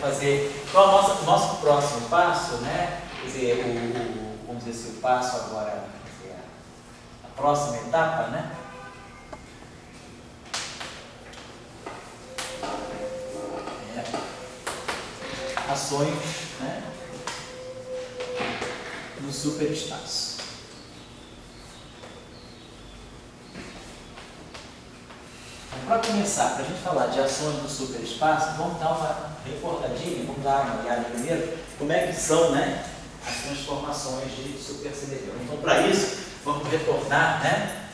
Fazer, qual é o nosso próximo passo, né? Quer dizer, vamos dizer assim, o passo agora, quer dizer, a próxima etapa, né? Ações, né? No superespaço. Para começar, para a gente falar de ações do superespaço, vamos dar uma reportadinha, vamos dar uma olhada primeiro, como é que são, né, as transformações de supersimetria. Então, para isso, vamos retornar, né?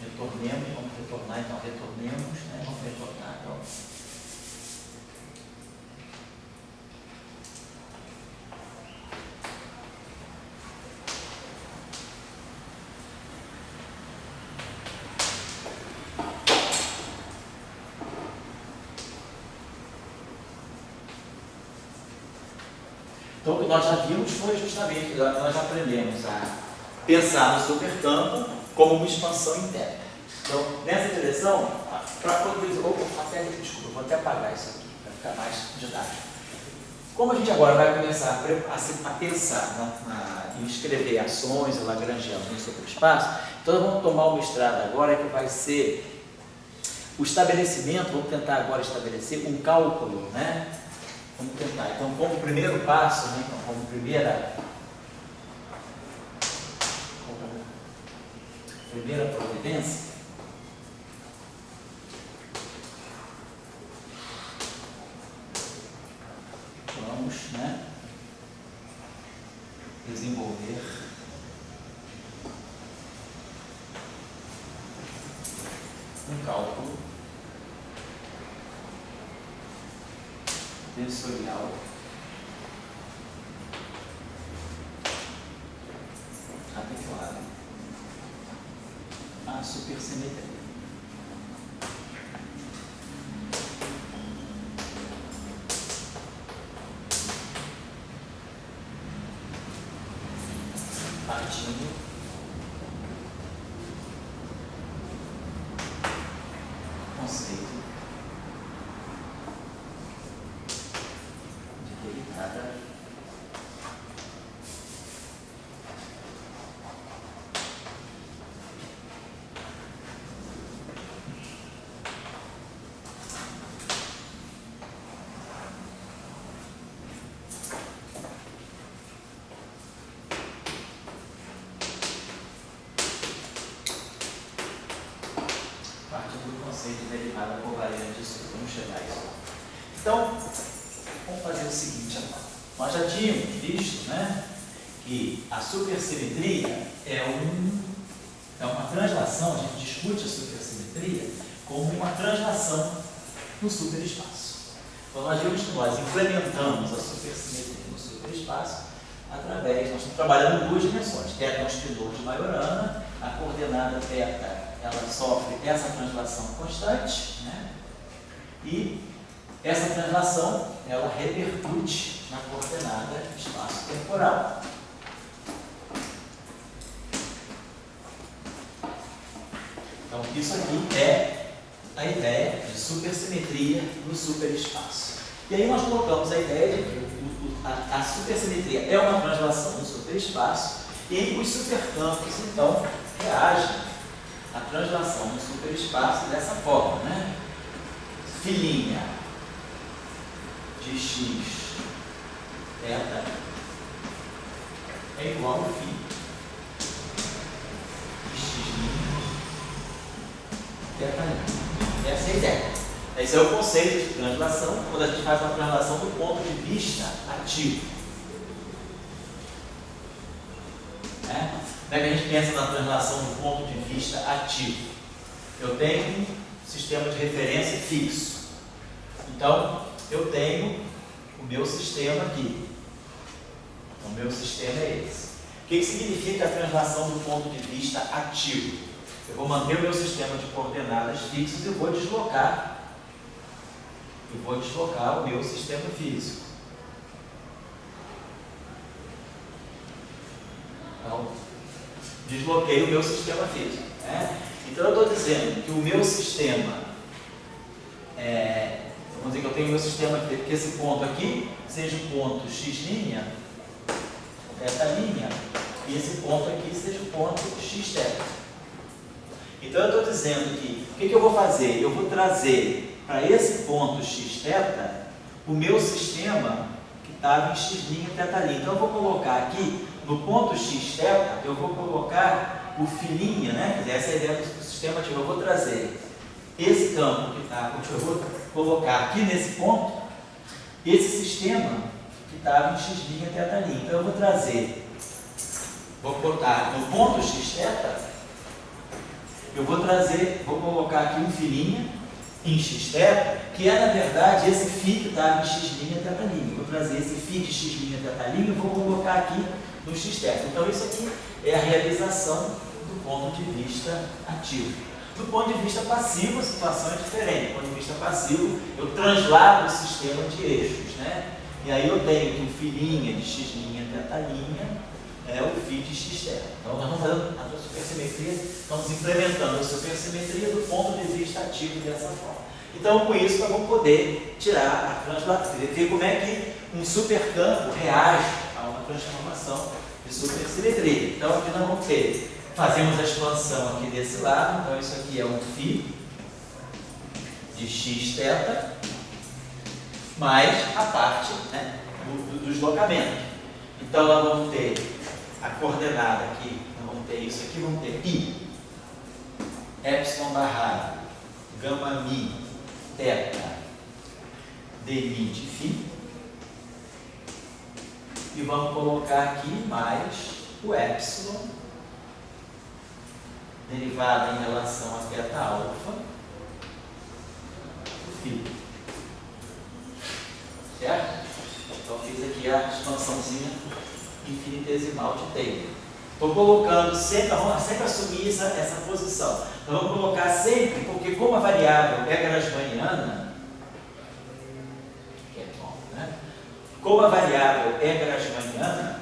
Retornemos, vamos retornar, então, retornemos, né? Vamos retornar, então. Então, o que nós já vimos foi justamente, nós aprendemos a pensar no supercampo como uma expansão interna. Então, nessa direção, para poder... Desculpa, vou até apagar isso aqui, para ficar mais didático. Como a gente agora vai começar a pensar em escrever ações lagrangianas no superespaço, então vamos tomar uma estrada agora que vai ser o estabelecimento, vamos tentar agora estabelecer um cálculo, né? Vamos tentar. Então, como primeiro passo, né? Então, como primeira providência, vamos, né, desenvolver um cálculo tensorial adequado à supersimetria. Partindo do conceito de derivada de derivada covariante de Souza. Vamos chegar a isso. Então, vamos fazer o seguinte agora. Nós já tínhamos visto, né, que a supersimetria é uma translação, a gente discute a supersimetria como uma translação no superespaço. Então, nós vimos que nós implementamos a supersimetria no superespaço através, nós estamos trabalhando em duas dimensões, θ é um espinor de Majorana, a coordenada θ ela sofre essa translação constante, né? E essa translação ela repercute na coordenada espaço-temporal. Então, isso aqui é a ideia de supersimetria no superespaço. E aí nós colocamos a ideia de que a supersimetria é uma translação no superespaço e os supercampos, então, reagem a translação no superespaço dessa forma, né? Filinha de x θ é igual ao φ de x' θ'. Essa é a ideia. Esse é o conceito de translação, quando a gente faz uma translação do ponto de vista ativo. Como é que a gente pensa na translação do ponto de vista ativo? Eu tenho um sistema de referência fixo. Então, eu tenho o meu sistema aqui. Então, o meu sistema é esse. O que significa a translação do ponto de vista ativo? Eu vou manter o meu sistema de coordenadas fixos e vou deslocar o meu sistema físico. Então, desbloqueei o meu sistema físico, né? Então eu estou dizendo que o meu sistema vamos dizer que eu tenho meu sistema aqui, que esse ponto aqui seja o ponto x', θ', e esse ponto aqui seja o ponto xθ. Então eu estou dizendo que, o que eu vou fazer? Eu vou trazer para esse ponto xθ o meu sistema que estava em x', θ'. Então eu vou colocar aqui, no ponto xθ, eu vou colocar o φ', né? Quer dizer, essa é a ideia do sistema ativo. Eu vou trazer esse campo que está, eu vou colocar aqui nesse ponto, esse sistema que estava em x', θ'. Então eu vou trazer, vou botar no ponto xθ, eu vou colocar aqui um φ' em xθ, que é na verdade esse φ que estava em x', θ'. Eu vou trazer esse φ de x', θ' e vou colocar aqui no xθ. Então isso aqui é a realização do ponto de vista ativo. Do ponto de vista passivo, a situação é diferente. Do ponto de vista passivo, eu translado o sistema de eixos, né? E aí eu tenho que o φ' de x', θ' é o φ de xθ. Então nós estamos fazendo a supersimetria, estamos implementando a supersimetria do ponto de vista ativo dessa forma. Então com isso nós vamos poder tirar a translação, ver como é que um supercampo reage a uma transformação de supersimetria. Então aqui nós vamos ter, fazemos a expansão aqui desse lado, então isso aqui é um φ de xθ, mais a parte, né, do deslocamento. Então nós vamos ter a coordenada aqui, nós vamos ter isso aqui, vamos ter π, epsilon barrado, gama mi, θ, dmi de φ, e vamos colocar aqui mais o epsilon, derivada em relação a θ alfa, φ. Certo? Então fiz aqui a expansãozinha infinitesimal de Taylor. Estou colocando sempre, vamos sempre assumir essa posição. Então vamos colocar sempre, porque como a variável é grasmaniana, né? Como a variável é grasmaniana,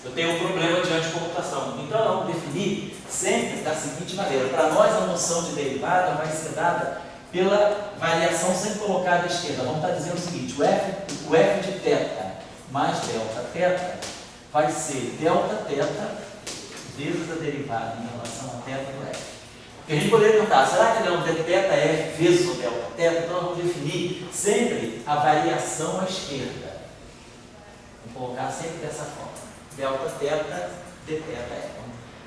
eu tenho um problema de anticomputação. Então nós vamos definir sempre da seguinte maneira: para nós a noção de derivada vai ser dada pela variação sempre colocada à esquerda. Vamos estar dizendo o seguinte: o f de θ mais delta θ vai ser delta θ vezes a derivada em relação a θ do f. Porque a gente poderia perguntar, será que não é θf vezes o delta θ? Então nós vamos definir sempre a variação à esquerda. Vou colocar sempre dessa forma: delta θ dθf.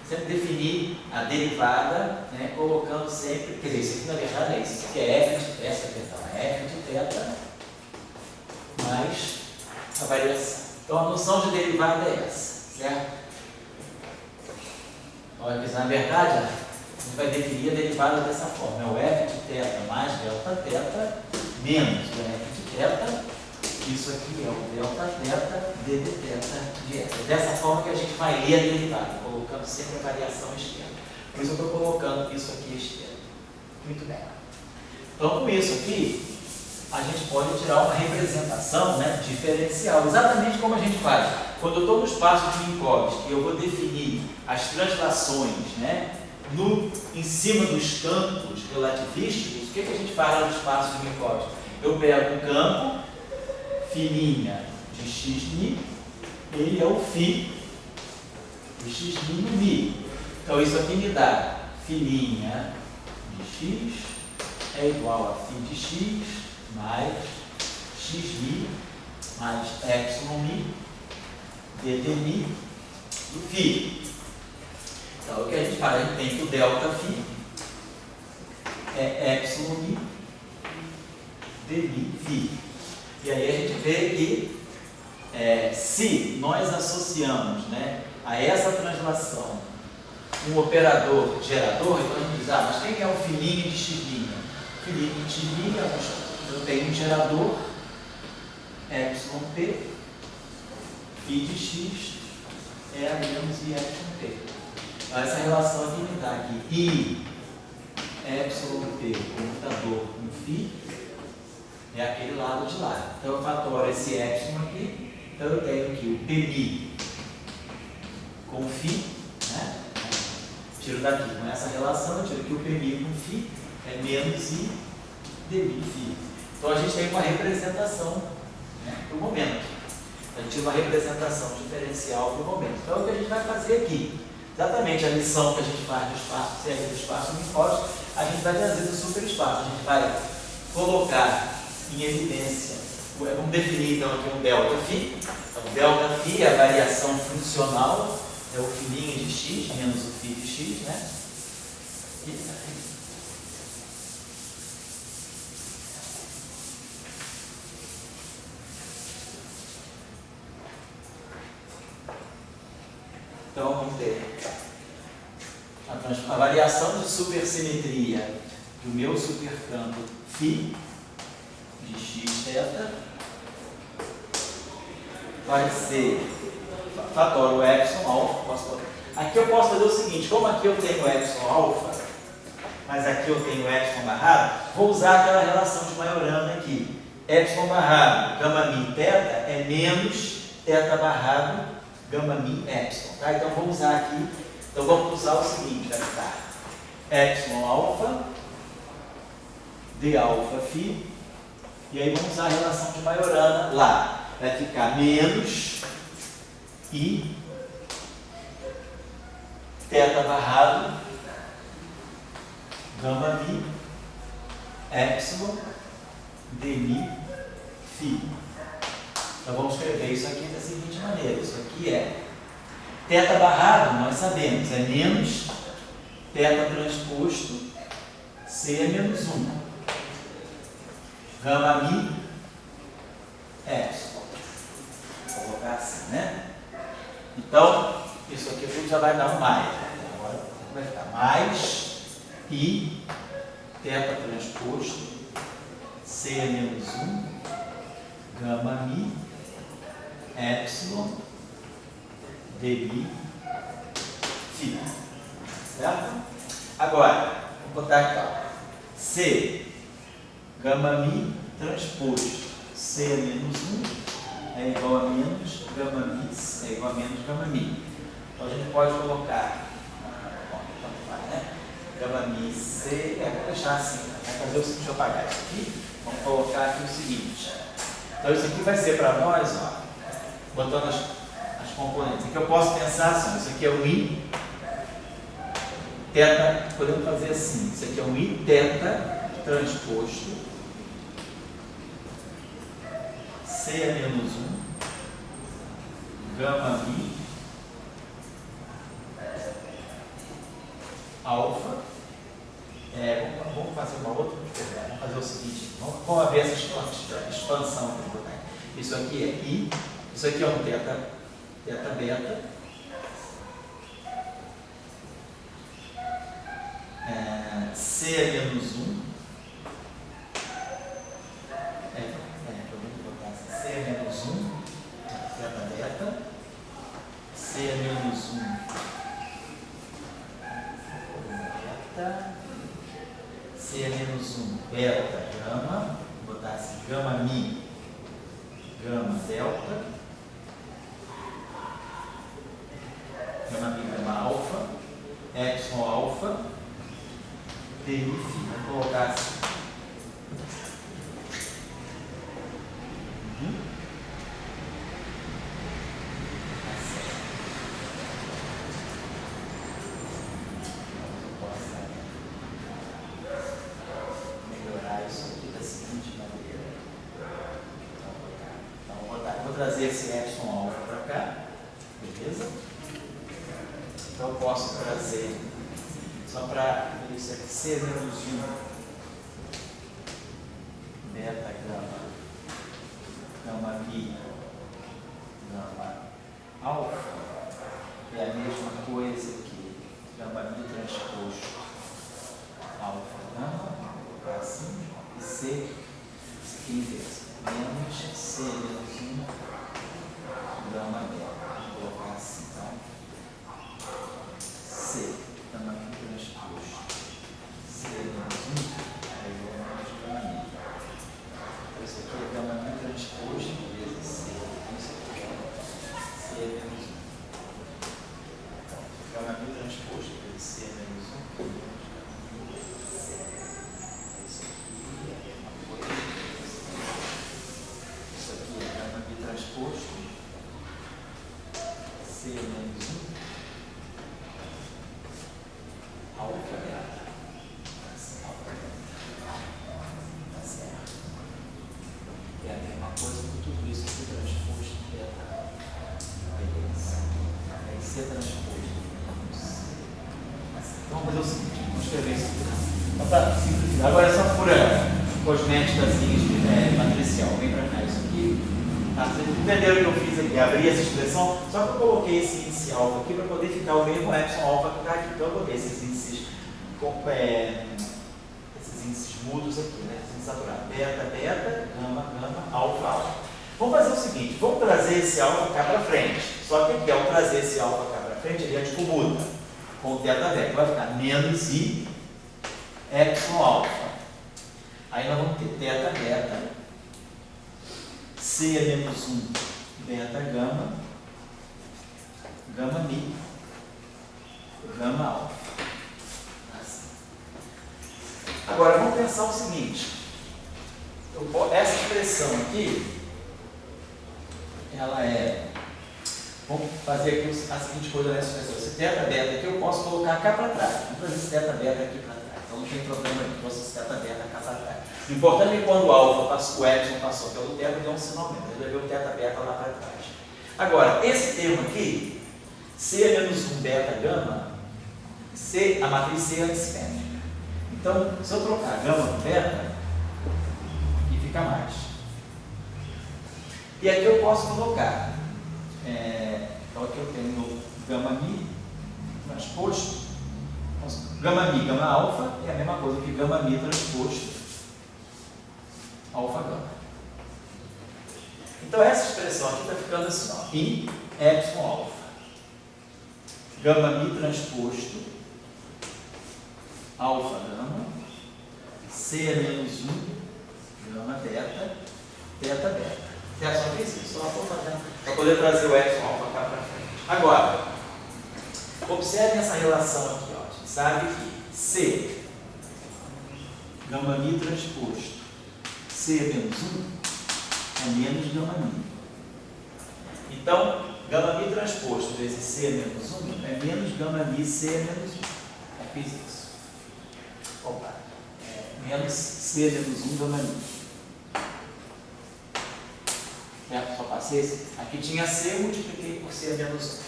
Sempre definir a derivada, né, colocando sempre, quer dizer, isso aqui na verdade é isso, isso aqui é f de θ, perdão, é f de θ mais a variação. Então a noção de derivada é essa, certo? Olha que na verdade a gente vai definir a derivada dessa forma: é o f de θ mais delta θ menos o f de θ, isso aqui é o delta θ dθ de f. Dessa forma que a gente vai ler a derivada, colocando sempre a variação à esquerda. Por isso eu estou colocando isso aqui à esquerda. Muito bem. Então com isso aqui, a gente pode tirar uma representação, né, diferencial, exatamente como a gente faz. Quando eu estou no espaço de Minkowski, eu vou definir as translações, né, em cima dos campos relativísticos. O que a gente faz no espaço de Minkowski? Eu pego um campo, φ' de x', ele é o φ de x' no mi. Então isso aqui me dá φ' de x é igual a φ de x mais x' mais εmi dmi do φ. Então o que a gente faz? A gente tem que o delta φ é εmi dmi φ. E aí a gente vê que se nós associamos, né, a essa translação um operador gerador, então a gente diz, mas quem é o φ' de x'? Φ' de x', eu tenho um gerador, εp, φ de x é a menos εp. Então essa relação aqui me dá aqui I, εp, computador com φ, é aquele lado de lá. Então eu fatorizo esse epsilon aqui, então eu tenho aqui o π com φ, né? Tiro daqui, com essa relação eu tiro que o π com φ é menos I dmi φ. Então a gente tem uma representação, né, para o momento. A gente tem uma representação diferencial para o momento. Então é o que a gente vai fazer aqui. Exatamente a lição que a gente faz do espaço, série do espaço unifótico, a gente vai trazer do superespaço. A gente vai colocar em evidência, vamos definir então aqui um ΔΦ. Então, ΔΦ é a variação funcional, é o filinho de x menos o φ de x, né? Então vamos ter a variação de supersimetria do meu supercampo φ de x θ vai ser fator o epsilon alfa. Aqui eu posso fazer o seguinte, como aqui eu tenho epsilon alfa, mas aqui eu tenho epsilon barrado, vou usar aquela relação de Majorana aqui. Epsilon barrado gama mi θ é menos θ barrado gama mi epsilon. Tá? Então vou usar aqui, então vamos usar o seguinte, vai ficar epsilon alfa de alfa φ, e aí vamos usar a relação de Majorana lá. Vai ficar menos I θ barrado gama mi epsilon de mi φ. Então vamos escrever isso aqui da seguinte maneira. Isso aqui é θ barrado, nós sabemos, é menos θ transposto C é menos 1 gama mi epsilon. Vou colocar assim, né? Então, isso aqui tudo já vai dar um mais. Agora vai ficar mais I θ transposto C é menos 1 gama mi epsilon de mi φ. Certo? Agora, vou botar aqui, ó. C gama mi transposto C é menos 1 é igual a menos gama mi, é igual a menos gama mi. Então a gente pode colocar, bom, então vai, né? Gama mi C, vou deixar assim, vamos fazer o seguinte, deixa eu apagar isso aqui, vamos colocar aqui o seguinte. Então isso aqui vai ser para nós, ó, botando as componentes. Aqui eu posso pensar assim, isso aqui é um I θ, podemos fazer assim, isso aqui é um I θ transposto C é menos 1 gama mi alfa. Vamos fazer uma outra, vamos fazer o seguinte, vamos ver essa expansão que eu vou botar. Isso aqui é I, isso aqui é um θ beta, C é menos 1, C é menos 1, θ beta, C é menos 1, beta, C é menos 1, beta, gama, vou botar assim, gama mi, gama delta, gama mi, gama alfa, epsilon alfa, de mi φ. Vou colocar assim. Trazer esse epsilon alfa para cá, beleza? Então eu posso trazer, só para isso aqui, C menos 1 beta gama mi gama alfa é a mesma coisa que gama mi transposto alfa gama, vou colocar assim, e C, isso aqui inverso, menos C menos 1 gama delta, vou colocar assim, então, C, gama mi transposto, C menos 1, aí eu vou menos gama mi. Então, isso aqui é gama mi transposto vezes C, isso aqui é C menos 1. Então, gama mi transposto vezes C menos 1, isso aqui é uma coisa, isso C menos 1 alfa beta. Tá certo. É a mesma coisa com tudo isso aqui transposto em beta. Beleza. Aí C transposto menos C. Então vamos fazer o seguinte, vamos escrever isso aqui. Então, para simplificar, agora é só pura cosmética matricial. Vem para cá isso aqui. Tá? Vocês entenderam o que eu fiz aqui? Abri essa expressão, só que eu coloquei esse índice alfa aqui para poder ficar o mesmo epsilon alfa que está aqui. Então eu coloquei esses índices mudos aqui, né? Esses índices saturados. Beta, beta, gama, gama, alfa, alfa. Vamos fazer o seguinte, vamos trazer esse alfa cá para frente. Só que aqui, ao trazer esse alfa cá para frente, ele anticomuta com o teta beta. Vai ficar menos I epsilon alfa. Aí nós vamos ter teta beta, C é menos 1, beta gama, gama mi, gama alfa. Assim. Agora vamos pensar o seguinte, essa expressão aqui, ela é, vamos fazer aqui a seguinte coisa nessa expressão, esse teta beta aqui eu posso colocar cá para trás, vamos trazer esse teta beta aqui para trás. Então não tem problema de trouxe esse teta beta cá para trás. O importante é que quando o alfa passou, o epsilon passou pelo teta, deu um sinal mesmo. Ele levou o teta beta lá para trás. Agora, esse termo aqui, C é menos 1 beta gama, C, a matriz C é antissimétrica. Então, se eu trocar gama por beta, aqui fica mais. E aqui eu posso colocar, então aqui eu tenho gama mi transposto. Gama mi, gama alfa é a mesma coisa que gama mi transposto alfa gama. Então essa expressão aqui está ficando assim, ó, I epsilon alfa. Gama mi transposto alfa gama, C é menos 1, gama beta, teta beta. Certo? Só fiz isso, só estou fazendo para poder trazer o epsilon alfa cá para frente. Agora, observem essa relação aqui, ó. A gente sabe que C, gama mi transposto, C é menos 1, é menos gama mi. Então, gama mi transposto vezes C é menos 1 é menos gama mi, C é menos 1. Eu fiz isso. Opa. Menos C é menos 1 gama mi. Certo? Só passei esse. Aqui tinha C, multipliquei por C é menos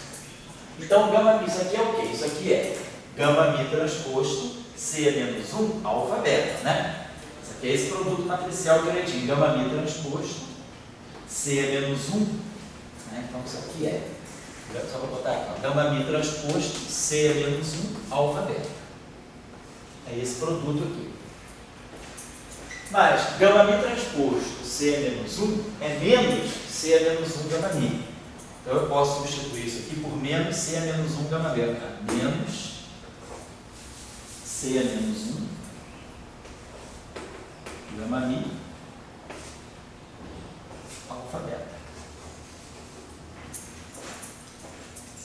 1. Então, gama mi, isso aqui é o quê? Isso aqui é gama mi transposto, C é menos 1, alfa beta, né? Isso aqui é esse produto matricial direitinho. Gama mi transposto, C é menos 1, né? Então isso aqui é, só vou botar aqui, ó, gama mi transposto, C é menos 1, alfa beta. É esse produto aqui. Mas gama mi transposto, C é menos 1, é menos C é menos 1 gama mi. Então eu posso substituir isso aqui por menos C é menos 1 gama beta. Menos C é menos 1 gama mi alfa beta.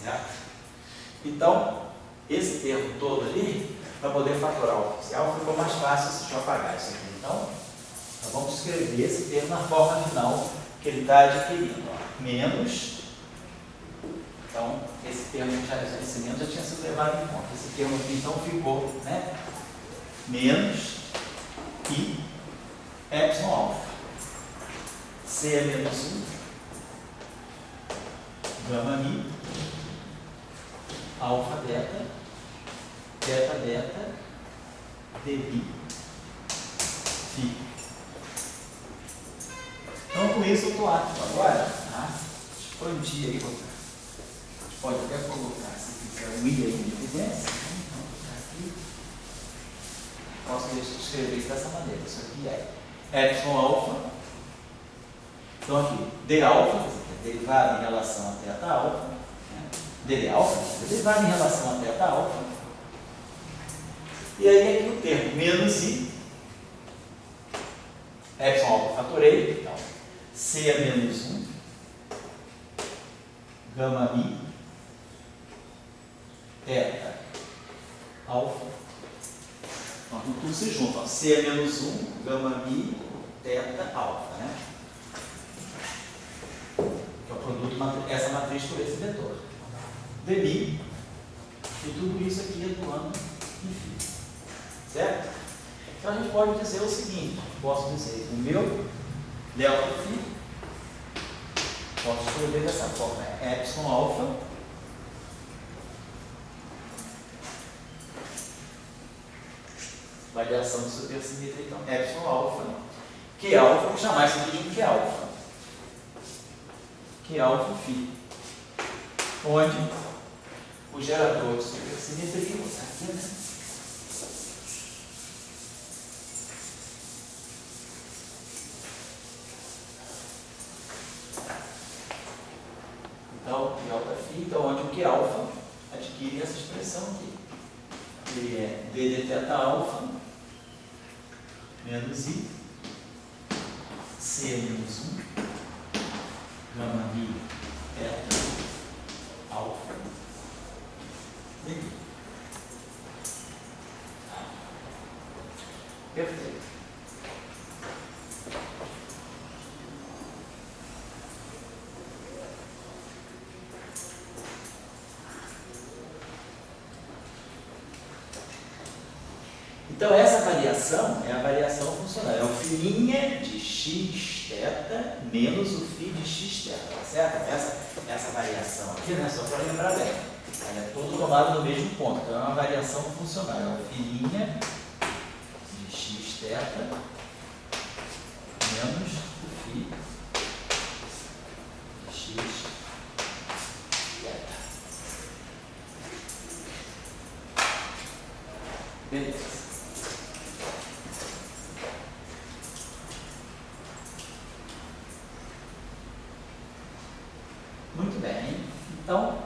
Certo? Então, esse termo todo ali, para poder fatorar o oficial, ficou mais fácil se eu apagar isso aqui. Então, nós vamos escrever esse termo na forma final que ele está adquirindo. Ó. Menos. Então, esse termo, esse menos já tinha sido levado em conta. Esse termo aqui, então, ficou, né? Menos I epsilon alfa. C é menos 1. Gama mi. Alfa beta. Beta beta. dB. Phi. Então, com isso, eu estou apto agora a expandir aí. Pode até colocar, se quiser, o I aí de evidência. Então, aqui. Posso escrever dessa maneira. Isso aqui é epsilon alfa. Então, aqui, D alfa, derivado em relação a teta alfa. Né? D alfa, derivado em relação a teta alfa. E aí, aqui o termo menos I. Epsilon alfa fatorei. Então, C é menos 1. Gama mi. Teta alfa. Então, tudo se junta. Ó. C é menos 1, gama mi, teta alfa. Né? Que é o produto, essa matriz por esse vetor. dmi, e tudo isso aqui atuando em φ. Certo? Então a gente pode dizer o seguinte, posso dizer, o meu delta φ, posso escrever dessa forma, é epsilon alfa variação de supersimetria, então, epsilon alfa, Q alfa, vou chamar isso aqui de um Q alfa. Q alfa φ, onde o gerador de supersimetria, vou botar aqui, né? Então, Q alfa φ, então, onde o Q alfa adquire essa expressão aqui. Ele é d de θ alfa menos I, C menos 1, gama mi, θ, alfa, dmi. Perfeito. Então, essa variação é a variação funcional. É o φ' de xθ menos o φ de xθ, tá certo? Essa variação aqui, né, só para lembrar bem, ela é todo tomado no mesmo ponto. Então, é uma variação funcional. É o φ' de xθ menos o φ de xθ. Beleza. Muito bem. Então,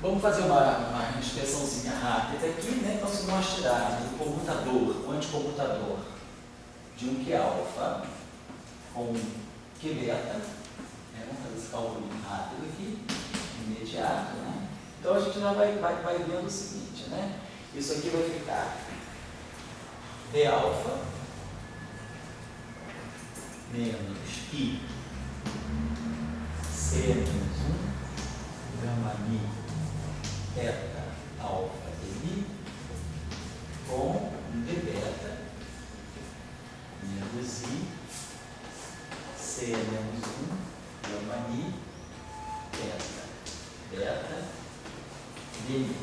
vamos fazer uma inspeçãozinha rápida aqui, né? Então, se nós tirarmos o comutador, o anticomutador de um Q alfa com Q beta, né? Vamos fazer esse cálculo rápido aqui, imediato, né? Então, a gente já vai vendo o seguinte, né? Isso aqui vai ficar d alfa menos I, C menos 1, gama mi, θ, alfa, dmi, com d beta menos I, C menos 1, gama mi, θ, beta, dmi.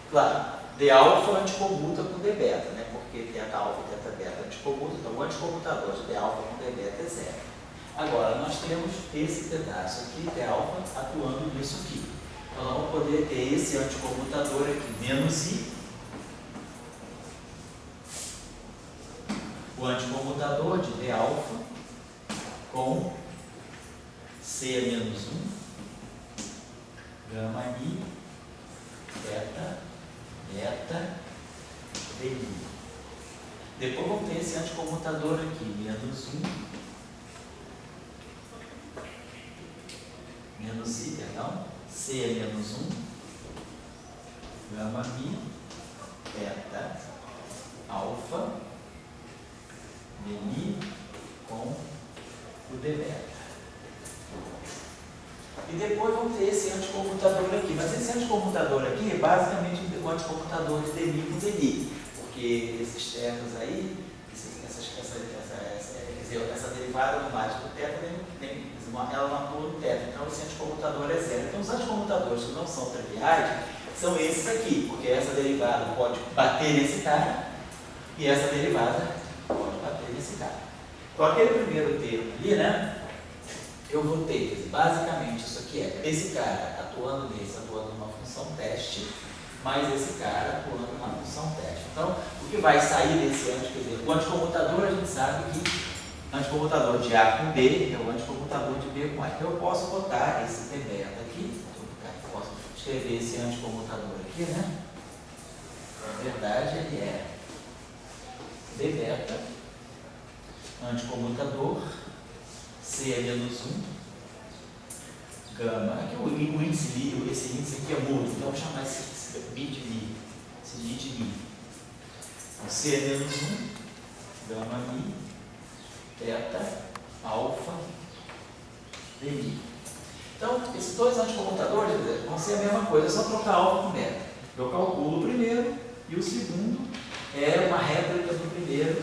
Claro, d alfa anticomuta com d beta, né? Porque θ alfa e θ beta anticomuta, então o anticomutador de d alfa com d beta é zero. Agora, nós temos esse pedaço aqui, d alfa, atuando nisso aqui. Então, nós vamos poder ter esse anticomutador aqui, menos I. O anticomutador de d alfa com C menos 1, gama I, θ, beta, dmi. Depois vamos ter esse anticomutador aqui, menos 1, menos I, perdão, C menos 1, gama mi, θ, alfa, dmi, com o d beta. E depois vamos ter esse anticomutador aqui. Mas esse anticomutador aqui é basicamente o anticomutador de dmi com dmi. Porque esses termos aí, essa derivada numérica do θ, ela não atua no θ. Então esse anticomutador é zero. Então os anticomutadores que não são triviais são esses aqui. Porque essa derivada pode bater nesse cara e essa derivada pode bater nesse cara. Então aquele primeiro termo ali, né? Eu vou ter, basicamente, isso aqui é esse cara atuando numa função teste, mais esse cara atuando numa função teste. Então, o que vai sair desse o anticomutador, a gente sabe que o anticomutador de A com B é o anticomutador de B com A. Então, eu posso botar esse T beta aqui, posso escrever esse anticomutador aqui, né? Na verdade, ele é D beta, anticomutador, C é menos 1, gama, aqui o índice, esse índice aqui é mudo, então vou chamar esse bit mi, esse bit mi. Então, C é menos 1, gama mi, beta, alfa, demi. Então, esses dois anticomutadores vão ser a mesma coisa, é só trocar alfa com beta. Eu calculo o primeiro e o segundo é uma réplica do primeiro,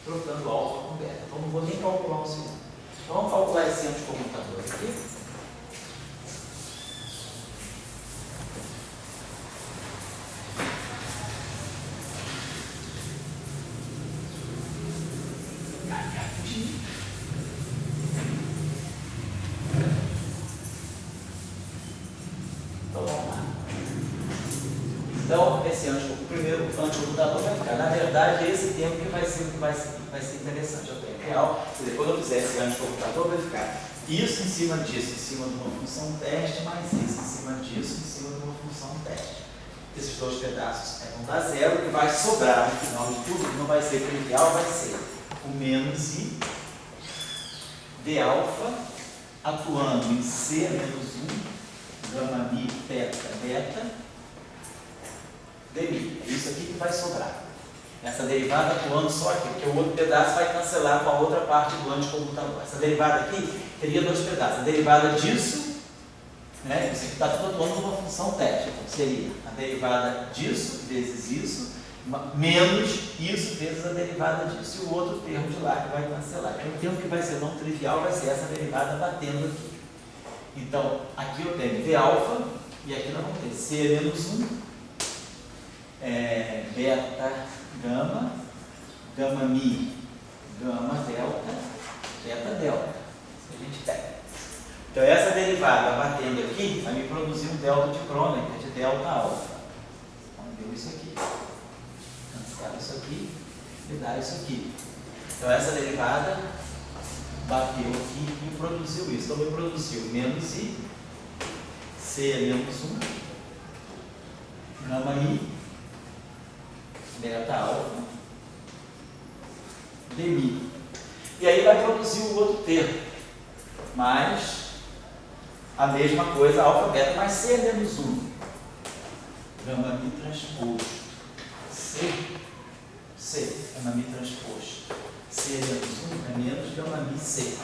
trocando alfa com beta. Então, não vou nem calcular o segundo. Então, vamos calcular esse anticomutador aqui. Então, vamos lá. Então, o primeiro anticomutador vai ficar. Na verdade, é esse termo que vai ser interessante. Eu tenho real. Depois eu fizer esse anticomutador, vai ficar isso em cima disso, em cima de uma função teste, mais isso em cima disso, em cima de uma função teste. Esses dois pedaços vão dar zero, o que vai sobrar no final de tudo, não vai ser trivial, vai ser o menos i de alfa atuando em c menos 1, gama mi, beta, beta, demi. É isso aqui que vai sobrar. Essa derivada atuando só aqui, porque o outro pedaço vai cancelar com a outra parte do anticomutador. Essa derivada aqui teria dois pedaços. A derivada disso, né, isso aqui está tudo atuando numa função teste. Então, seria a derivada disso vezes isso, menos isso vezes a derivada disso. E o outro termo de lá que vai cancelar. Então, o termo que vai ser não trivial vai ser essa derivada batendo aqui. Então, aqui eu tenho d alfa, e aqui nós vamos ter c menos 1, beta, gama, gama mi, gama delta, beta delta. Isso que a gente tem. Então, essa derivada batendo aqui vai me produzir um delta de Kronecker de delta alfa. Então, deu isso aqui. Cancela isso aqui e dá isso aqui. Então, essa derivada bateu aqui e produziu isso. Então, me produziu menos i, c menos 1, gama i, beta alfa, demi. E aí vai produzir o outro termo, mais a mesma coisa, alfa, beta, mais c menos 1, gama mi transposto, gama mi transposto, c menos 1 é menos gama mi c.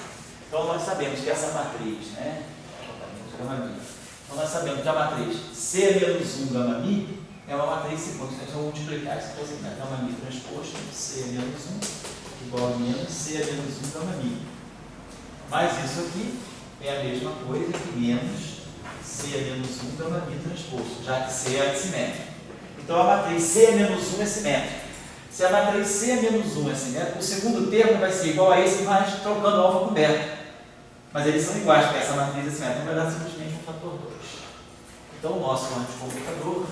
Então nós sabemos que essa matriz, né, gama mi, então nós sabemos que a matriz c menos 1 gama mi é uma matriz simples, então vamos multiplicar isso aqui, né? Gama mi transposto, c menos 1, igual a menos c menos 1 gama mi. Mas isso aqui é a mesma coisa que menos c menos 1 gama mi transposto, já que c é assimétrico. Então a matriz c menos 1 é simétrica. Se a matriz c menos 1 é simétrica, o segundo termo vai ser igual a esse, mas trocando alfa com beta. Mas eles são iguais, porque essa matriz é simétrica, então vai dar simplesmente um fator 2. Então o nosso anticomutador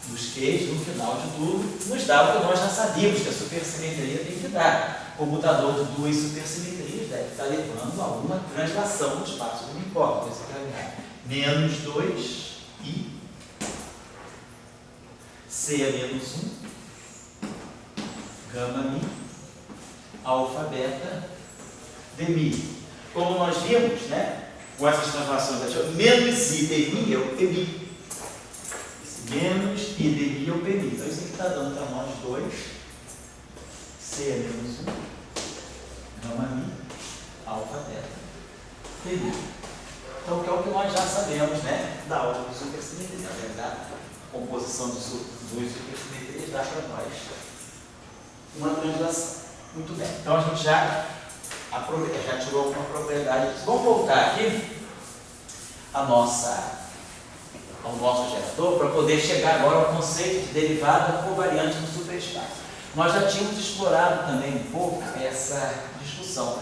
dos Qs, no final de tudo, nos dá o que nós já sabíamos, que a supersimetria tem que dar. O computador de duas supersimetrias deve estar levando a alguma translação no espaço do unicórnio. Menos 2i, c menos 1, gama mi, alfa, beta, demi. Como nós vimos, né, com essas translações aqui, menos i demi é o pmi. Menos i demi é o pmi. Então isso aqui está dando para nós 2, c menos 1, gama mi, alfa, beta, pmi. Então, que é o que nós já sabemos, né, da aula de supersimetria. Na verdade, a composição dos supersimetrias dá para nós uma translação. Muito bem. Então, a gente já tirou alguma propriedade disso. Vamos voltar aqui ao nosso gerador para poder chegar agora ao conceito de derivada covariante no superespaço. Nós já tínhamos explorado também um pouco essa discussão.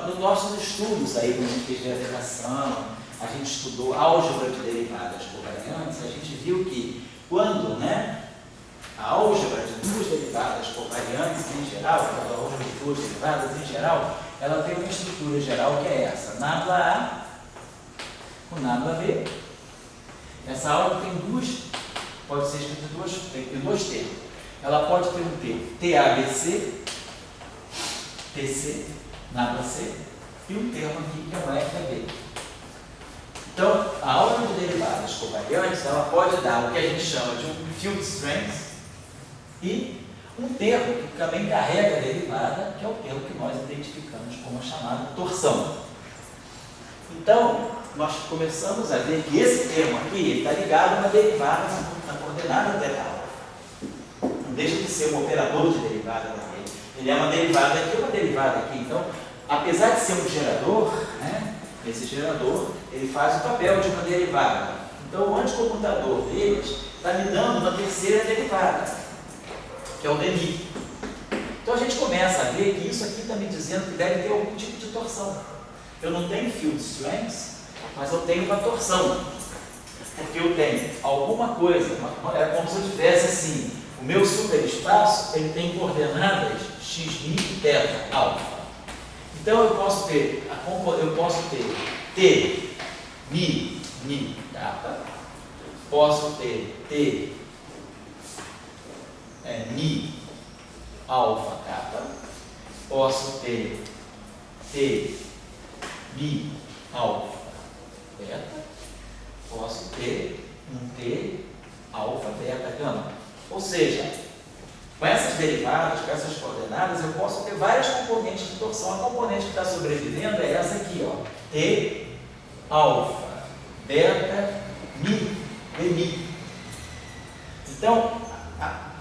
Nos nossos estudos aí, quando a gente fez derivação, a gente estudou álgebra de derivadas covariantes, a gente viu que quando, né, a álgebra de duas derivadas covariantes em geral, a álgebra de duas derivadas em geral, ela tem uma estrutura geral que é essa, nabla A com nabla B. Essa álgebra tem pode ser escrita em dois termos. Ela pode ter um termo TABC, TC, nabla C, e um termo aqui que é um FAB. Então, a álgebra de derivadas covariantes, ela pode dar o que a gente chama de um field strength e um termo que também carrega a derivada, que é o termo que nós identificamos como a chamada torção. Então, nós começamos a ver que esse termo aqui está ligado a uma derivada na coordenada θ. Não deixa de ser um operador de derivada também. Ele é uma derivada aqui, uma derivada aqui. Então, apesar de ser um gerador, né, esse gerador, ele faz o papel de uma derivada. Então, o anticomputador deles está me dando uma terceira derivada, que é o dmi. Então, a gente começa a ver que isso aqui está me dizendo que deve ter algum tipo de torção. Eu não tenho field strength, mas eu tenho uma torção. Porque eu tenho alguma coisa, é como se eu tivesse assim, o meu superespaço, ele tem coordenadas x, mi e θ, alfa. Então eu posso ter T, mi, θ, posso ter T, mi, alfa, θ, posso ter T, mi, alfa, beta, posso ter um T, alfa, beta, gama. Ou seja, com essas derivadas, com essas coordenadas, eu posso ter várias componentes de torção. A componente que está sobrevivendo é essa aqui, ó, T, alfa, beta, mi, dmi. Então,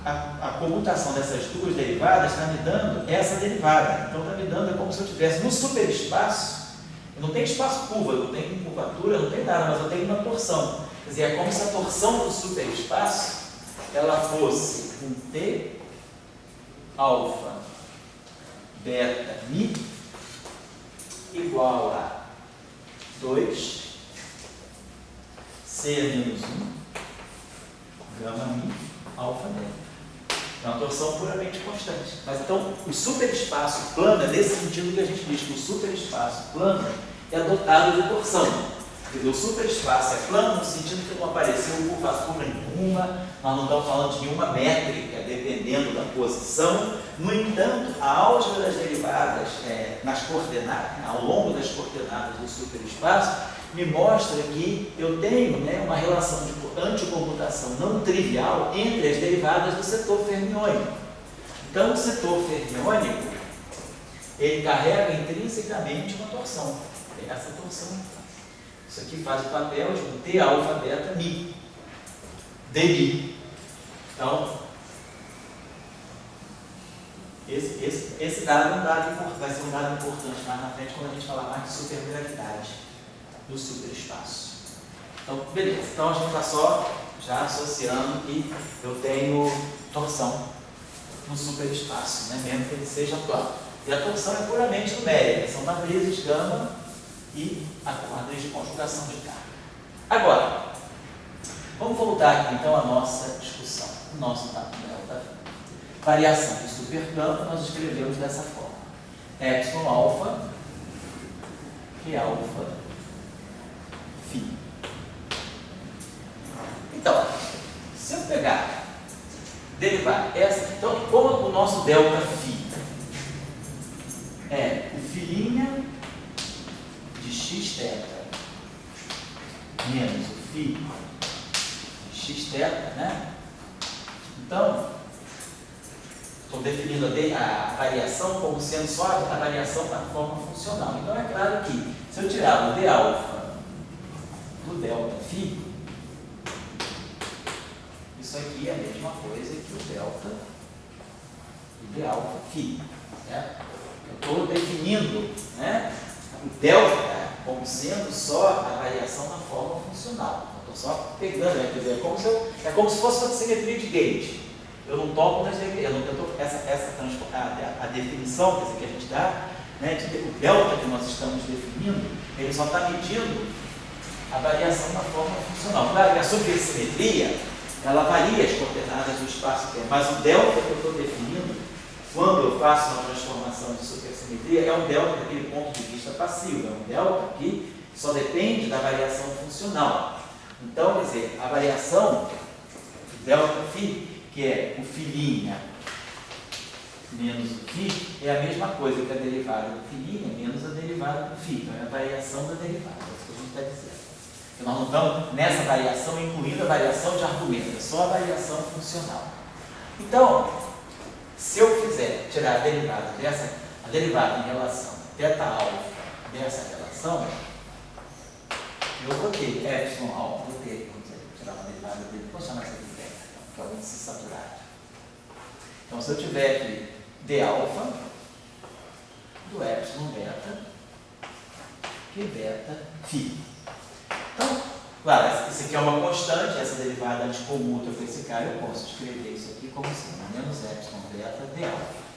a comutação dessas duas derivadas está me dando essa derivada. Então, está me dando, é como se eu tivesse no superespaço, eu não tenho espaço curva, eu não tenho curvatura, eu não tenho nada, mas eu tenho uma torção. Quer dizer, é como se a torção do superespaço ela fosse um T, alfa, beta, mi, igual a 2, C menos 1, gama mi, alfa, beta. É uma torção puramente constante. Mas então, o superespaço plano é nesse sentido que a gente diz que o superespaço plano é dotado de torção. Quer dizer, o superespaço é plano no sentido que não apareceu curvatura nenhuma, nós não estamos falando de nenhuma métrica dependendo da posição. No entanto, a álgebra das derivadas nas coordenadas, ao longo das coordenadas do superespaço, me mostra que eu tenho, né, uma relação de anticomputação não trivial entre as derivadas do setor fermiônico. Então, o setor fermiônico, ele carrega intrinsecamente uma torção. É essa torção. Isso aqui faz o papel de um T, alfa, beta, mi, dmi. Então, esse dado é um dado importante, vai ser um dado importante mais na frente quando a gente falar mais de supergravidade do superespaço. Então, beleza. Então, a gente está só já associando que eu tenho torção no superespaço, né? Mesmo que ele seja plano. E a torção é puramente numérica, são matrizes gama e a matriz de conjugação de carga. Agora, vamos voltar aqui então à nossa discussão, o nosso delta. Variação de supercampo nós escrevemos dessa forma: epsilon alfa, que é alfa, φ. Então, se eu derivar essa, então, como o nosso delta φ é o filinha de xθ menos o φ de xθ, né? Então, estou definindo a variação como sendo só a variação da forma funcional. Então, é claro que se eu tirar o d alfa do delta φ, isso aqui é a mesma coisa que o delta do d alfa φ. Certo? Eu estou definindo, né, o delta como sendo só a variação na forma funcional. Eu estou só pegando, né, quer dizer, é como se fosse uma simetria de gauge. Eu não toco nas a definição quer dizer, que a gente dá, né, o delta que nós estamos definindo, ele só está medindo a variação na forma funcional. Claro que a supersimetria, ela varia as coordenadas do espaço-tempo, mas o delta que eu estou definindo, quando eu faço uma transformação de supersimetria, é um delta daquele ponto de vista passivo, é um delta que só depende da variação funcional. Então, quer dizer, a variação do delta φ, que é o filinha menos o φ, é a mesma coisa que a derivada do filinha menos a derivada do φ. Então, é a variação da derivada, é isso que a gente está dizendo. Então, nós não estamos nessa variação incluindo a variação de argumento, é só a variação funcional. Então, Se eu fizer tirar a derivada em relação θ alfa dessa relação, eu vou ter epsilon alfa, vou tirar uma derivada dele, vou chamar isso aqui de beta, que é o índice saturado. Então, se eu tiver aqui d alfa do epsilon beta, que beta φ. Então, claro, isso aqui é uma constante, essa derivada anticomuta com esse cara, eu posso escrever isso aqui como assim, menos epsilon beta d alfa.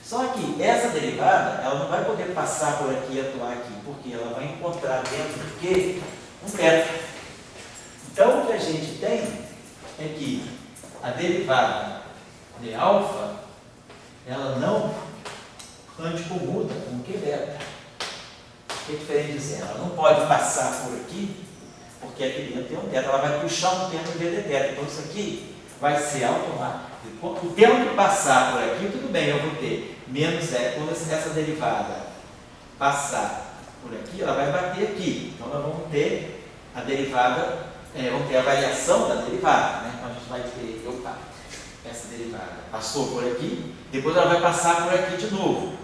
Só que essa derivada, ela não vai poder passar por aqui e atuar aqui, porque ela vai encontrar dentro do quê? Um beta. Então, o que a gente tem é que a derivada de alfa, ela não anticomuta com o que beta. O que é diferente dizer? Ela não pode passar por aqui, porque aqui dentro tem um teta, ela vai puxar um termo em vez de teta. Então, isso aqui vai ser automático. O termo que passar por aqui, tudo bem, eu vou ter menos quando essa derivada passar por aqui, ela vai bater aqui. Então, nós vamos ter a derivada, vamos ter a variação da derivada, né? Então, a gente vai ter, essa derivada passou por aqui, depois ela vai passar por aqui de novo.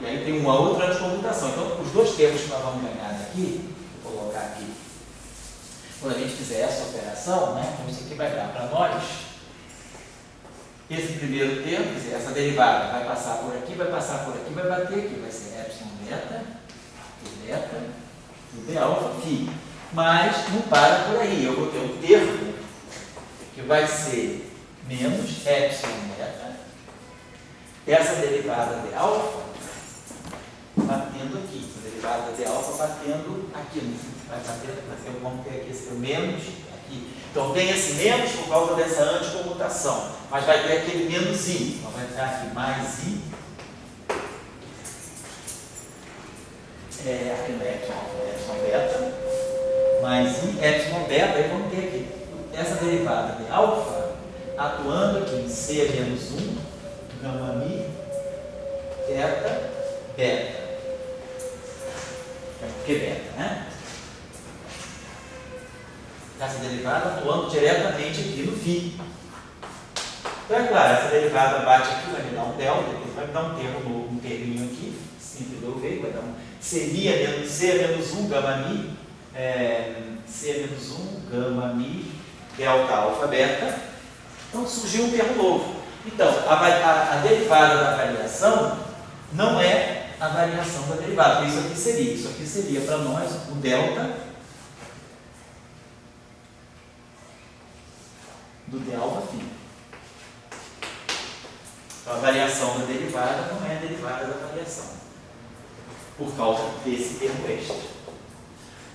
E aí tem uma outra anticomutação. Então, os dois termos que nós vamos ganhar daqui, vou colocar aqui, quando a gente fizer essa operação, né? Então, isso aqui vai dar para nós esse primeiro termo, quer dizer, essa derivada vai passar por aqui, vai passar por aqui, vai bater aqui, vai ser epsilon beta, e d alfa φ. Mas não para por aí, eu vou ter um termo que vai ser menos epsilon beta, essa derivada de alfa batendo aqui, essa derivada de alfa batendo aqui, vai bater, vamos ter aqui esse menos aqui. Então tem esse menos por causa dessa anticomutação, mas vai ter aquele menos i, então vai ficar aqui mais i, aqui no epsilon beta, mais i, epsilon beta, aí vamos ter aqui essa derivada de alfa atuando aqui em c menos 1, gama mi, θ, beta. Que beta, né? Essa derivada atuando diretamente aqui no φ. Então, é claro, essa derivada bate aqui, vai me dar um delta, depois vai me dar um termo novo, um terminho aqui, simples do veio, vai dar um c menos 1 gama mi, c menos 1 gama mi, delta alfa beta. Então, surgiu um termo novo. Então, a derivada da variação não é a variação da derivada. Isso aqui seria para nós o delta do d alfa φ. Então, a variação da derivada não é a derivada da variação, por causa desse termo extra.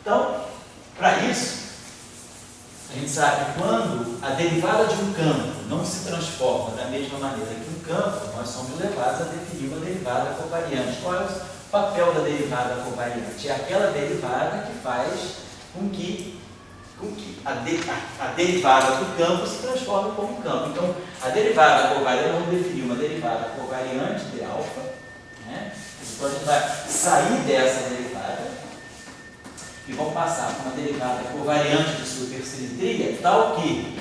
Então, para isso, a gente sabe que quando a derivada de um campo não se transforma da mesma maneira que um campo, nós somos levados a definir uma derivada covariante. Qual é o papel da derivada covariante? É aquela derivada que faz com que a derivada do campo se transforme como campo. Então, a derivada covariante, vamos definir uma derivada covariante de alfa, né? Então, a gente vai sair dessa derivada e vamos passar para uma derivada covariante de supersimetria, tal que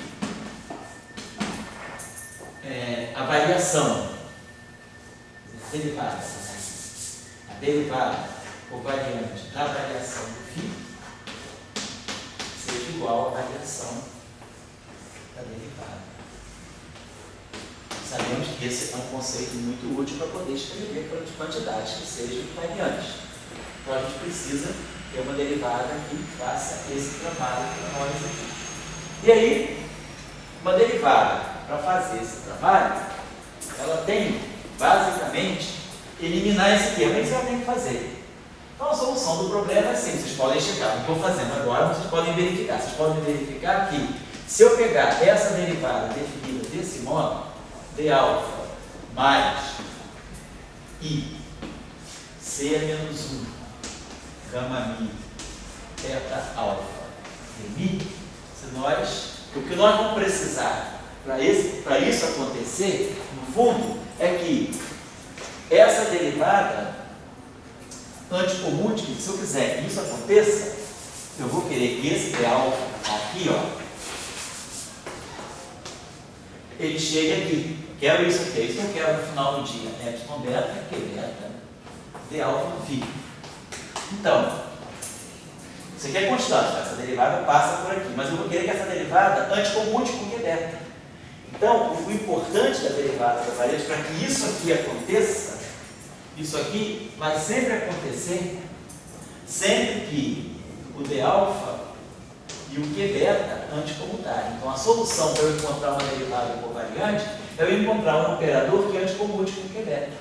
a variação, a derivada covariante da variação do φ seja igual à variação da derivada. Sabemos que esse é um conceito muito útil para poder escrever quantidades que sejam invariantes. Então, a gente precisa ter uma derivada que faça esse trabalho para nós aqui. E aí, uma derivada, para fazer esse trabalho, ela tem, basicamente, eliminar esse termo. É isso que ela tem que fazer. Então, a solução do problema é assim, vocês podem chegar, não estou fazendo agora, mas vocês podem verificar. Vocês podem verificar que, se eu pegar essa derivada definida desse modo, d alfa mais i, c menos 1, gama mi, θ alfa de mi, o que nós vamos precisar para isso acontecer, no fundo, é que essa derivada anticomute, se eu quiser que isso aconteça, eu vou querer que esse d alfa aqui, ó, ele chegue aqui. quero isso aqui, é isso que eu quero no final do dia. Epsilon beta, Q beta, D alfa, φ. Então, isso aqui é constante, essa derivada passa por aqui, mas eu vou querer que essa derivada anticompute com Q beta. Então, o importante da derivada da variante, para que isso aqui aconteça, isso aqui vai sempre acontecer sempre que o D alfa e o Q beta anticomutarem. Então, a solução para eu encontrar uma derivada covariante é eu encontrar um operador que anticomute com o Q beta.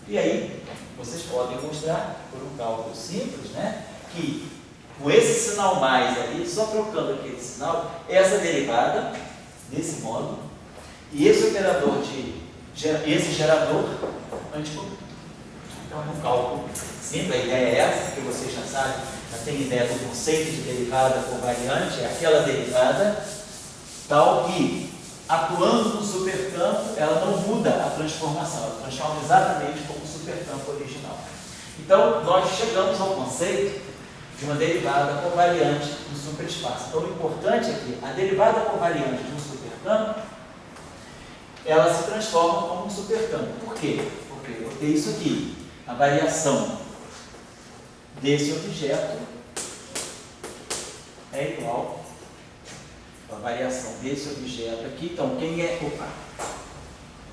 E aí, vocês podem mostrar, por um cálculo simples, né, que com esse sinal mais ali, só trocando aquele sinal, essa derivada, desse modo, e esse operador esse gerador anticomuta. Então, é um cálculo simples, a ideia é essa, porque vocês já sabem, já têm ideia do conceito de derivada covariante, é aquela derivada tal que, atuando no supercampo, ela não muda a transformação, ela transforma exatamente como o supercampo original. Então, nós chegamos ao conceito de uma derivada covariante no superespaço. Então, o importante é que a derivada covariante de um supercampo, ela se transforma como um supercampo. Por quê? Porque eu tenho isso aqui, a variação desse objeto é igual a variação desse objeto aqui. Então, quem é... Opa!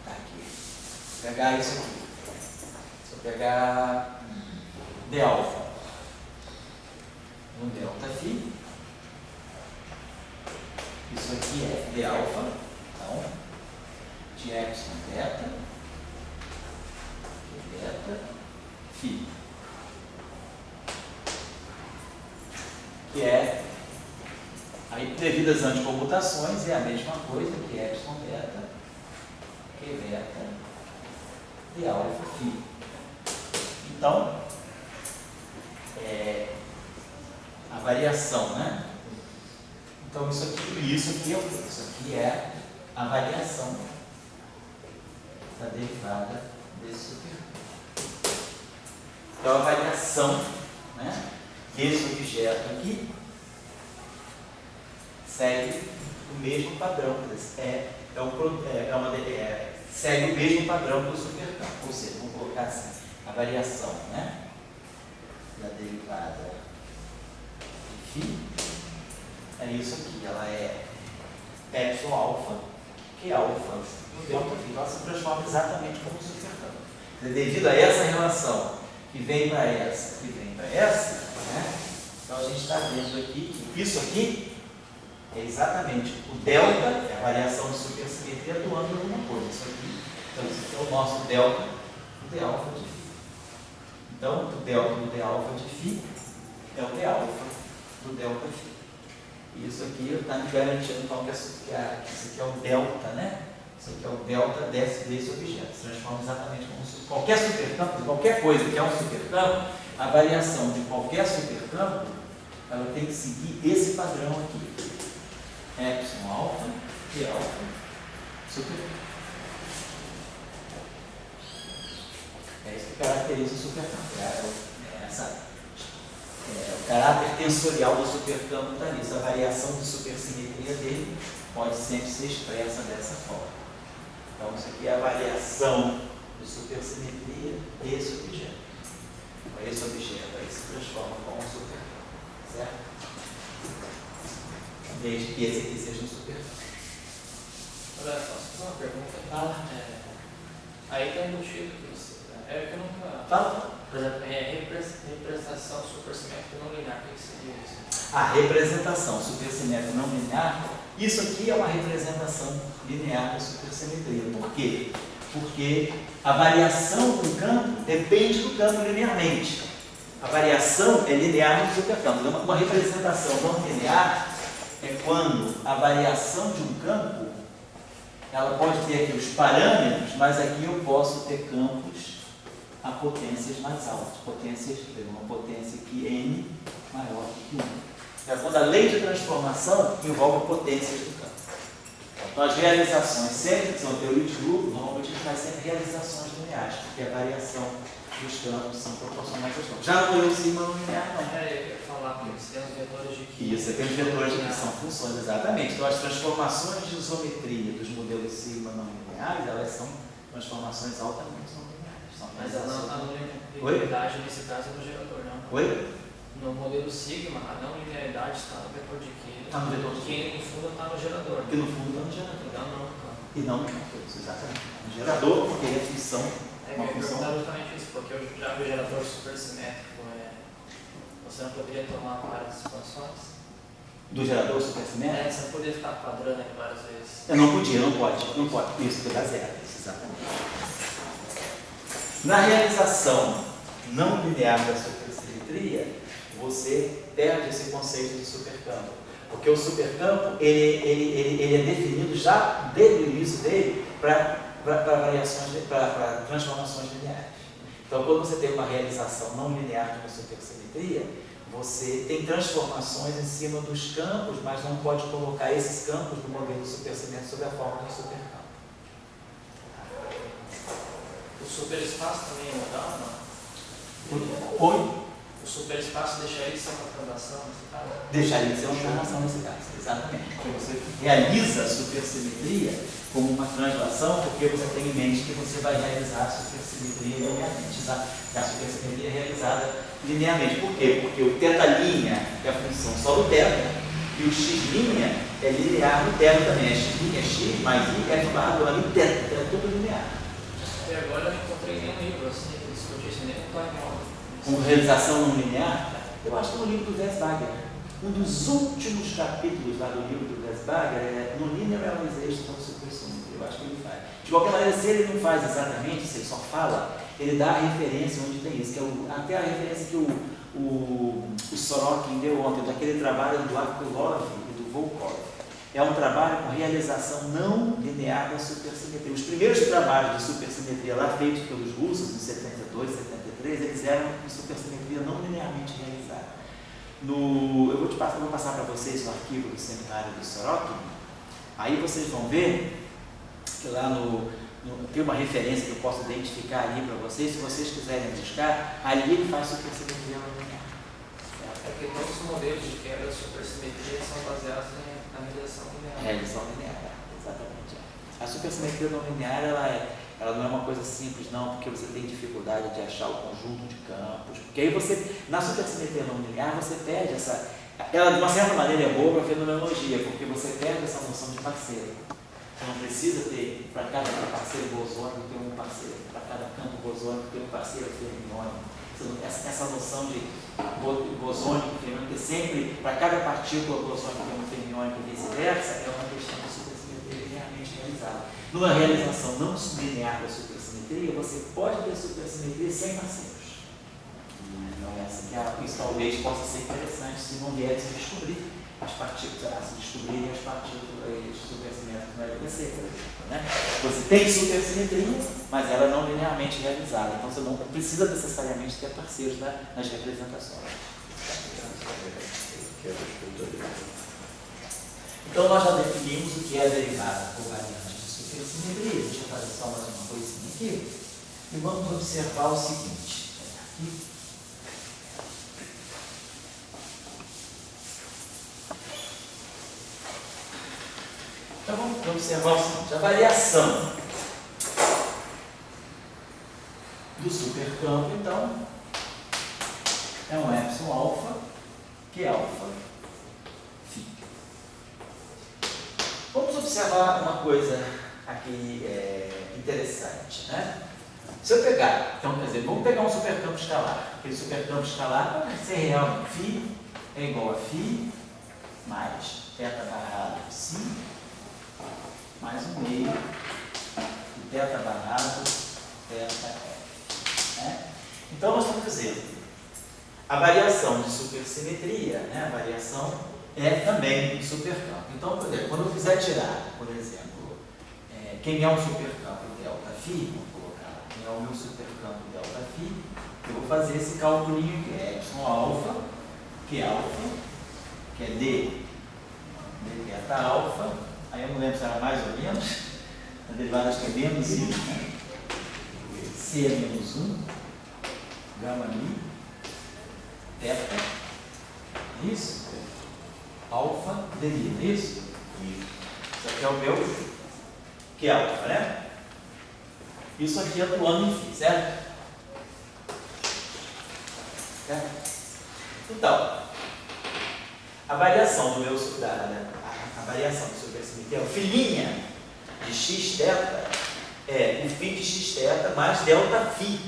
Tá aqui. Vou pegar isso aqui. Se eu pegar D alfa no delta φ, isso aqui é D alfa, então, de epsilon beta, φ, que é, aí devido às anticomutações, é a mesma coisa que epsilon beta, Q beta, D alfa, φ. Então, a variação, né? Então, isso aqui é a variação da derivada desse supercampo. Então, a variação, né, desse objeto aqui segue o mesmo padrão, segue o mesmo padrão do supercampo, ou seja, vamos colocar assim, a variação, né, da derivada de φ é isso aqui, ela é epsilon alfa, que é alfa no delta φ, ela se transforma exatamente como um supercampo. Devido a essa relação que vem para essa, né, então a gente está vendo aqui que isso aqui é exatamente o delta, é a variação de supersimetria atuando em alguma coisa. Isso aqui é o nosso delta do D alfa de φ. Então, o delta do D alfa de φ é o D alfa do delta φ. E isso aqui está me garantindo então, que isso aqui é o delta, né? Isso aqui é o delta desse objeto. Se transforma exatamente como qualquer supercampo, qualquer coisa que é um supercampo, a variação de qualquer supercampo, ela tem que seguir esse padrão aqui. Epsilon alfa, Q alfa, supercampo. É isso que caracteriza o supercampo. O caráter tensorial do supercampo está nisso. A variação de supersimetria dele pode sempre ser expressa dessa forma. Então, isso aqui é a variação de supersimetria desse objeto. Então, esse objeto aí se transforma como um supercampo, certo? Desde que esse aqui seja um supercampo. Olha só, uma pergunta. Aí está embutido que você. É que eu nunca. Fala. Por exemplo, representação supersimétrica não linear. O que seria isso? A representação supersimétrica não linear, isso aqui é uma representação linear da supersimetria. Por quê? Porque a variação do campo depende do campo linearmente. A variação é linear no supercampo. Uma representação não linear é quando a variação de um campo, ela pode ter aqui os parâmetros, mas aqui eu posso ter campos a potências mais altas, uma potência aqui n maior que 1. É quando a lei de transformação envolve potências do campo. Então, as realizações sempre que são teoria de grupo, normalmente a gente faz sempre realizações lineares. lineares, porque a variação dos campos são proporcionais aos campos. Já no modelo sigma não linear, não. Eu ia falar, porque você tem os vetores de que. Isso, tem os vetores que são funções, exatamente. Então, as transformações de isometria dos modelos sigma não lineares, elas são transformações altamente não lineares. São Mas a não Oi? linearidade, nesse caso, é no gerador, não? Oi? No modelo sigma, a não linearidade está no vetor de Q. Está no vetor de Q. Que no fundo está no gerador. Que no fundo está no gerador. Então, não no campo. E não no campo, exatamente. No gerador, porque ele é função. Eu ia perguntar justamente isso, porque eu já vi o gerador supersimétrico. Você não poderia tomar várias expansões? Do gerador supersimétrico? Você não poderia ficar quadrando aqui várias vezes. Eu não podia, não pode. Não pode. Isso, porque dá zero. Isso, exatamente. Na realização não linear da supersimetria, você perde esse conceito de supercampo. Porque o supercampo, ele é definido já desde o início dele para variações, para transformações lineares. Então, quando você tem uma realização não linear de uma supersimetria, você tem transformações em cima dos campos, mas não pode colocar esses campos do modelo de supersimetria sob a forma de supercampo. O superespaço também é modal, não? Oi? O superespaço deixaria de ser uma translação nesse caso? Deixaria de ser uma translação nesse caso, exatamente. Porque você realiza a supersimetria como uma translação, porque você tem em mente que você vai realizar a supersimetria linearmente. A supersimetria é realizada linearmente. Por quê? Porque o θ' é a função só do θ, e o x' é linear no θ também. É x', é x mais i, é esbarrado ali, θ, é tudo linear. Até agora eu não encontrei nenhum livro assim que discutisse nem com o Com realização não linear, eu acho que no livro do Westbagger. Um dos últimos capítulos lá do livro do Westbagger é no Linear Realization of Supersimetry. Eu acho que ele faz. De qualquer maneira, se ele não faz exatamente, se ele só fala, ele dá a referência onde tem isso, que é até a referência que o Sorokin deu ontem, daquele trabalho do Akulov e do Volkov. É um trabalho com realização não linear da supersimetria. Os primeiros trabalhos de supersimetria lá feitos pelos russos, em 72, 73, eles eram em supersimetria não linearmente realizada. Eu vou passar para vocês o arquivo do seminário do Sorokin. Aí vocês vão ver que lá tem uma referência que eu posso identificar ali para vocês. Se vocês quiserem buscar, ali ele faz supersimetria não linear. É porque todos os modelos de quebra de supersimetria são baseados na realização linear. Realização linear, exatamente. A supersimetria não linear, ela não é uma coisa simples, não, porque você tem dificuldade de achar o conjunto de campos. Porque aí na supersimetria não linear, você perde essa... Ela, de uma certa maneira, é boa para a fenomenologia, porque você perde essa noção de parceiro. Você não precisa ter, para cada parceiro bosônico, ter um parceiro. Para cada campo bosônico, ter um parceiro fermiônico. Essa noção de bosônico, fermiônico, que sempre, para cada partícula bosônica tem um fermiônico e vice-versa, é uma questão de supersimetria linearmente realizada. Numa realização não linear da supersimetria, você pode ter supersimetria sem parceiros. Então, isso talvez possa ser interessante se não vier a se descobrir as partículas, a se descobrirem as partículas supersimétricas no LHC, por exemplo. Né? Você tem supersimetria, mas ela é não linearmente realizada. Então você não precisa necessariamente ter parceiros nas representações. Então nós já definimos o que é a derivada covariante de supersimetria. Deixa eu fazer só mais uma coisinha aqui. E vamos observar o seguinte. Aqui. Então vamos observar o seguinte, a variação do supercampo, então, é um epsilon alfa, que é alfa φ. Vamos observar uma coisa aqui interessante, né? Se eu pegar, então, quer dizer, vamos pegar um supercampo escalar. Aquele supercampo escalar vai ser real, φ é igual a φ mais θ barrado φ mais um meio de θ barrado θf. Né? Então, nós estamos dizendo a variação de supersimetria, né? A variação é também um supercampo. Então, por exemplo, quando eu quiser tirar, por exemplo, quem é um supercampo ΔΦ, vamos colocar, quem é o meu supercampo ΔΦ, eu vou fazer esse calculinho que é epsilon alfa, que é alfa, que é d θ alfa. Aí eu não lembro se era mais ou menos, a derivada acho que é menos i, né? C menos 1, gama mi, teta, isso, alfa, delta, isso? Isso aqui é o meu, que é alfa, né? Isso aqui atuando em φ, certo? Então, a variação do meu a variação do supersimetria, a filinha de x θ é o φ de x θ mais delta φ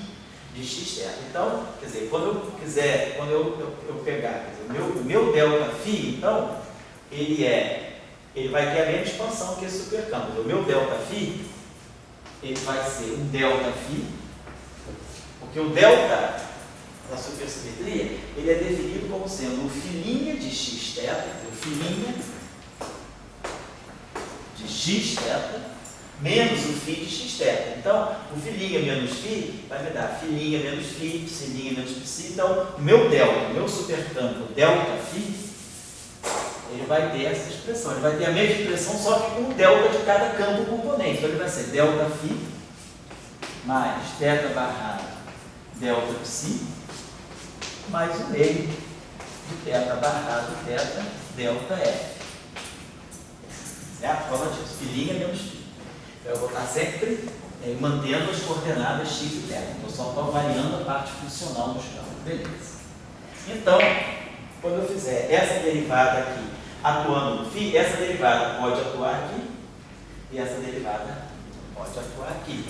de x θ. Então, quer dizer, quando eu pegar, quer dizer, o meu delta φ, então, ele vai ter a mesma expansão que esse supercampo. O meu delta φ, ele vai ser um delta φ, porque o delta da supersimetria, ele é definido como sendo o filinha de x θ, o filinha de x θ, menos o φ de x θ. Então, o filinha menos φ vai me dar filinha menos φ, psilinha menos psi. Então, o meu delta, o meu supercampo delta φ, ele vai ter essa expressão. Ele vai ter a mesma expressão, só que com o delta de cada campo componente. Então, ele vai ser delta φ mais θ barrado delta psi mais o meio de θ barrado θ delta f. Certo? Forma disso. Filinha menos φ. Eu vou estar sempre mantendo as coordenadas x e θ. Então, só estou variando a parte funcional dos campos. Beleza. Então, quando eu fizer essa derivada aqui atuando no φ, essa derivada pode atuar aqui e essa derivada pode atuar aqui.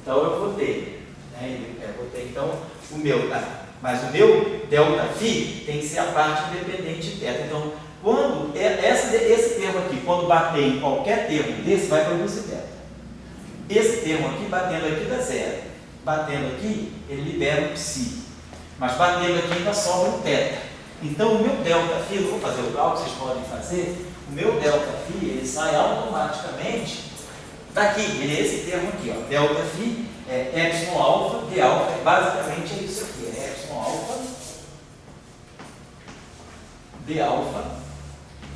Então, eu vou ter, então, o meu, mas o meu delta φ tem que ser a parte independente de θ. Então, quando esse termo aqui, quando bater em qualquer termo desse, vai produzir θ. Esse termo aqui, batendo aqui, dá zero. Batendo aqui, ele libera o psi. Mas batendo aqui, ainda sobra um θ. Então, o meu delta φ, eu vou fazer o cálculo, vocês podem fazer, o meu delta φ, ele sai automaticamente daqui. Ele é esse termo aqui, ó. Delta φ é epsilon alfa, d alfa, basicamente é isso aqui. É epsilon alfa, d alfa,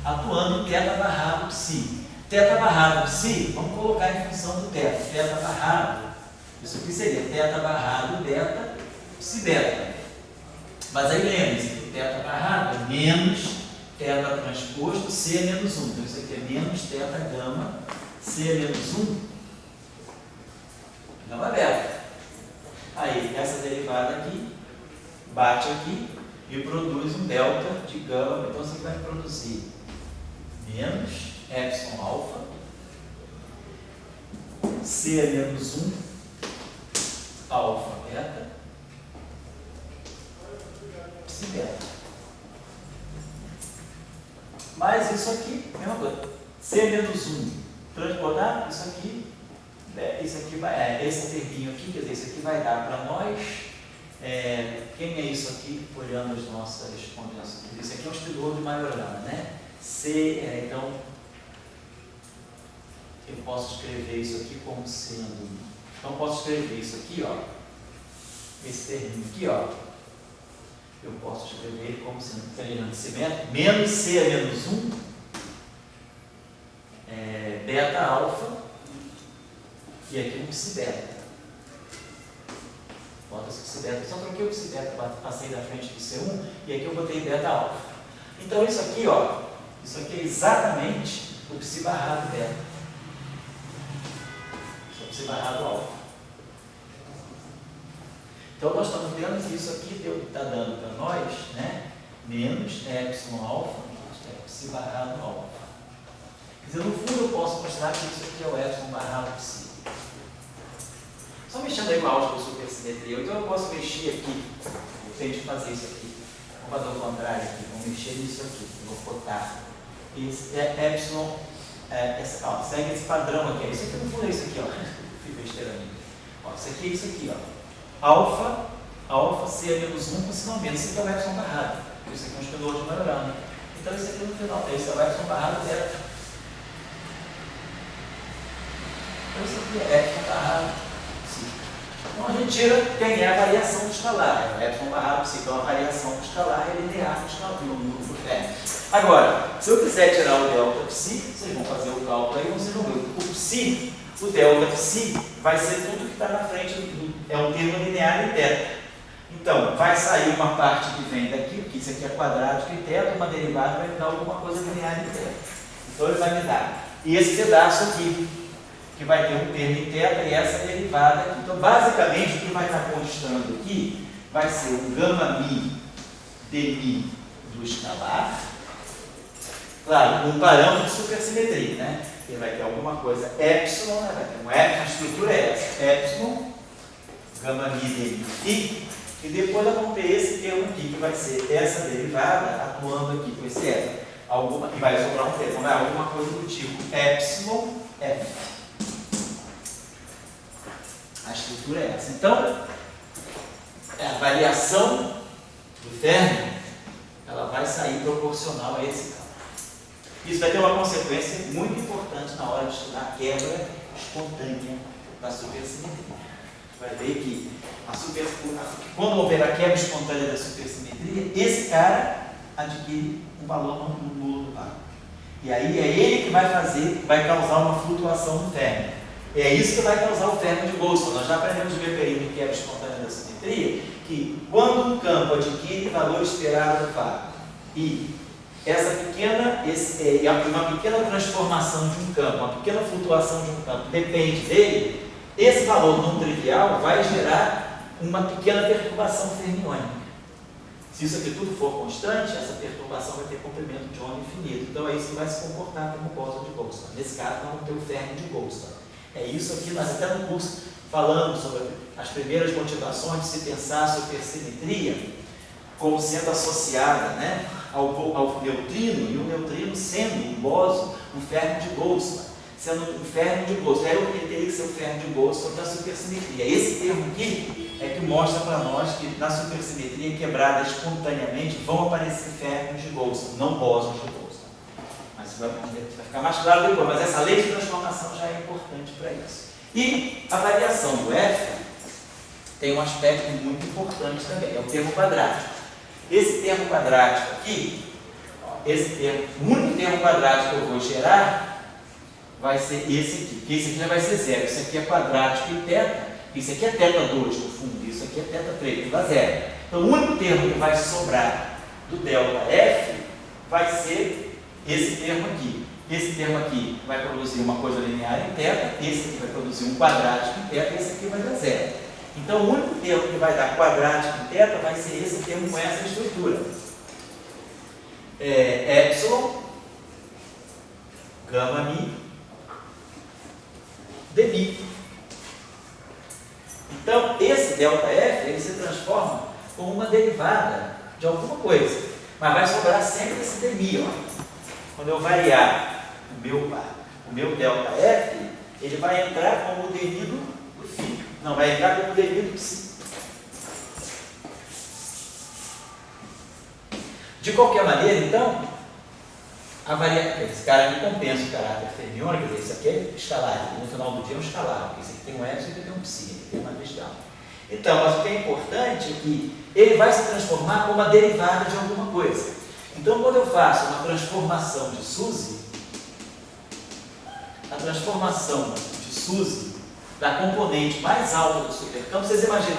atuando em θ barrado psi. Θ barrado psi, vamos colocar em função do θ. Θ barrado, isso aqui seria θ barrado beta, psi beta. Mas aí lembre-se que o θ barrado é menos θ transposto C menos 1. Então isso aqui é menos θ gama C menos 1 gama beta. Aí essa derivada aqui bate aqui e produz um delta de gama. Então você vai produzir menos epsilon alfa C menos 1 alfa beta psi beta. Mas isso aqui, mesma coisa. C menos 1 transportar, isso aqui vai, esse terminho aqui, quer dizer, isso aqui vai dar para nós, quem é isso aqui, olhando as nossas combinações? Isso aqui é um espelhador de Majorana, né? Então, eu posso escrever isso aqui como sendo, então eu posso escrever isso aqui, ó, esse terminho aqui, ó, eu posso escrever ele como sendo simétrico, menos C menos 1, beta alfa, e aqui um psi beta. Bota esse psi beta, só troquei o psi beta, passei da frente do C1, e aqui eu botei beta alfa. Então isso aqui, ó, isso aqui é exatamente o psi barrado beta. Isso é o psi barrado alfa. Então nós estamos vendo que isso aqui está dando para nós, né, menos epsilon alfa, psi barrado alfa. Quer dizer, no fundo eu posso mostrar que isso aqui é o epsilon barrado psi. Só mexendo aí com a álgebra supersimetria, então eu posso mexer aqui, eu tento fazer isso aqui. Vamos fazer o contrário aqui, vamos mexer nisso aqui, eu vou botar esse epsilon, segue esse padrão aqui. Isso aqui no fundo é isso aqui, ó. Fiz besteira ali. Isso aqui é isso aqui, ó. Alfa C menos 1 por sinal menos. Isso aqui é o epsilon barrado. Isso aqui é um espelhador de Majorana. Então isso aqui no final, esse é o epsilon barrado beta. Então isso aqui é epsilon barrado psi. Então a gente tira quem é a variação do escalar. Epsilon barrado psi. Então a variação do escalar é linear no escalar, no número térmico. Agora, se eu quiser tirar o delta psi, vocês vão fazer o cálculo aí, vocês vão ver. O psi, o delta psi, vai ser tudo que está na frente do é um termo linear em θ. Então, vai sair uma parte que vem daqui, porque isso aqui é quadrático em θ, uma derivada vai me dar alguma coisa linear em θ. Então, ele vai me dar esse pedaço aqui, que vai ter um termo em θ e essa derivada aqui. Então, basicamente, o que vai estar constando aqui vai ser o gama mi dmi do escalar, claro, com um parâmetro de supersimetria, né? Ele vai ter alguma coisa epsilon, né? Vai ter um epsilon, a estrutura é essa, epsilon, gama mi dmi phi, e depois nós vamos ter esse termo aqui, que vai ser essa derivada atuando aqui com esse f, e vai sobrar um termo, vai alguma coisa do tipo epsilon f. A estrutura é essa. Então, a variação do término, ela vai sair proporcional a esse campo. Isso vai ter uma consequência muito importante na hora de estudar a quebra espontânea da supersimetria. Vai ver que quando houver a quebra espontânea da supersimetria, esse cara adquire um valor nulo do vácuo. E aí é ele que vai causar uma flutuação no término. É isso que vai causar o término de Boltzmann. Nós já aprendemos no período de quebra espontânea da simetria que quando um campo adquire valor esperado do vácuo e uma pequena transformação de um campo, uma pequena flutuação de um campo depende dele, esse valor não trivial vai gerar uma pequena perturbação fermiônica. Se isso aqui tudo for constante, essa perturbação vai ter comprimento de onda infinito. Então é isso que vai se comportar como Bóson de Boltzmann. Nesse caso, nós vamos ter o fermo de Boltzmann. É isso aqui, nós até no curso falamos sobre as primeiras motivações de se pensar a supersimetria como sendo associada, né, ao neutrino, e o neutrino sendo um bóson, um fermo de Boltzmann. Sendo um fermo de Boltzmann. Aí ele teria que ser o fermo de Boltzmann da supersimetria. Esse termo aqui é que mostra para nós que na supersimetria quebrada espontaneamente vão aparecer fermos de Boltzmann, não bósons de Boltzmann. Mas vai ficar mais claro depois, mas essa lei de transformação já é importante para isso. E a variação do F tem um aspecto muito importante também, é o termo quadrático. Esse termo quadrático aqui, o único termo quadrático que eu vou gerar vai ser esse aqui, porque esse aqui já vai ser zero. Isso aqui é quadrático em θ, isso aqui é θ2 no fundo, isso aqui é θ3, dá zero. Então o único termo que vai sobrar do ΔF vai ser esse termo aqui. Esse termo aqui vai produzir uma coisa linear em θ, esse aqui vai produzir um quadrático em θ, esse aqui vai dar zero. Então o único termo que vai dar quadrático em θ vai ser esse termo com essa estrutura. Epsilon, gama mi, dmi. Então esse ΔF ele se transforma como uma derivada de alguma coisa, mas vai sobrar sempre esse dmi. Quando eu variar o meu ΔF, ele vai entrar como o dmi do φ. Não, vai entrar como o dmi do psi. De qualquer maneira, então, esse cara aqui compensa o caráter fermiônico, quer dizer, isso aqui é escalar, no final do dia é um escalar, porque esse aqui tem um epsilon e aqui tem um psi, aqui tem uma questão. Então, mas o que é importante é que ele vai se transformar como uma derivada de alguma coisa. Então, quando eu faço uma transformação de SUSY, a transformação de SUSY da componente mais alta do supercampo, vocês imaginam,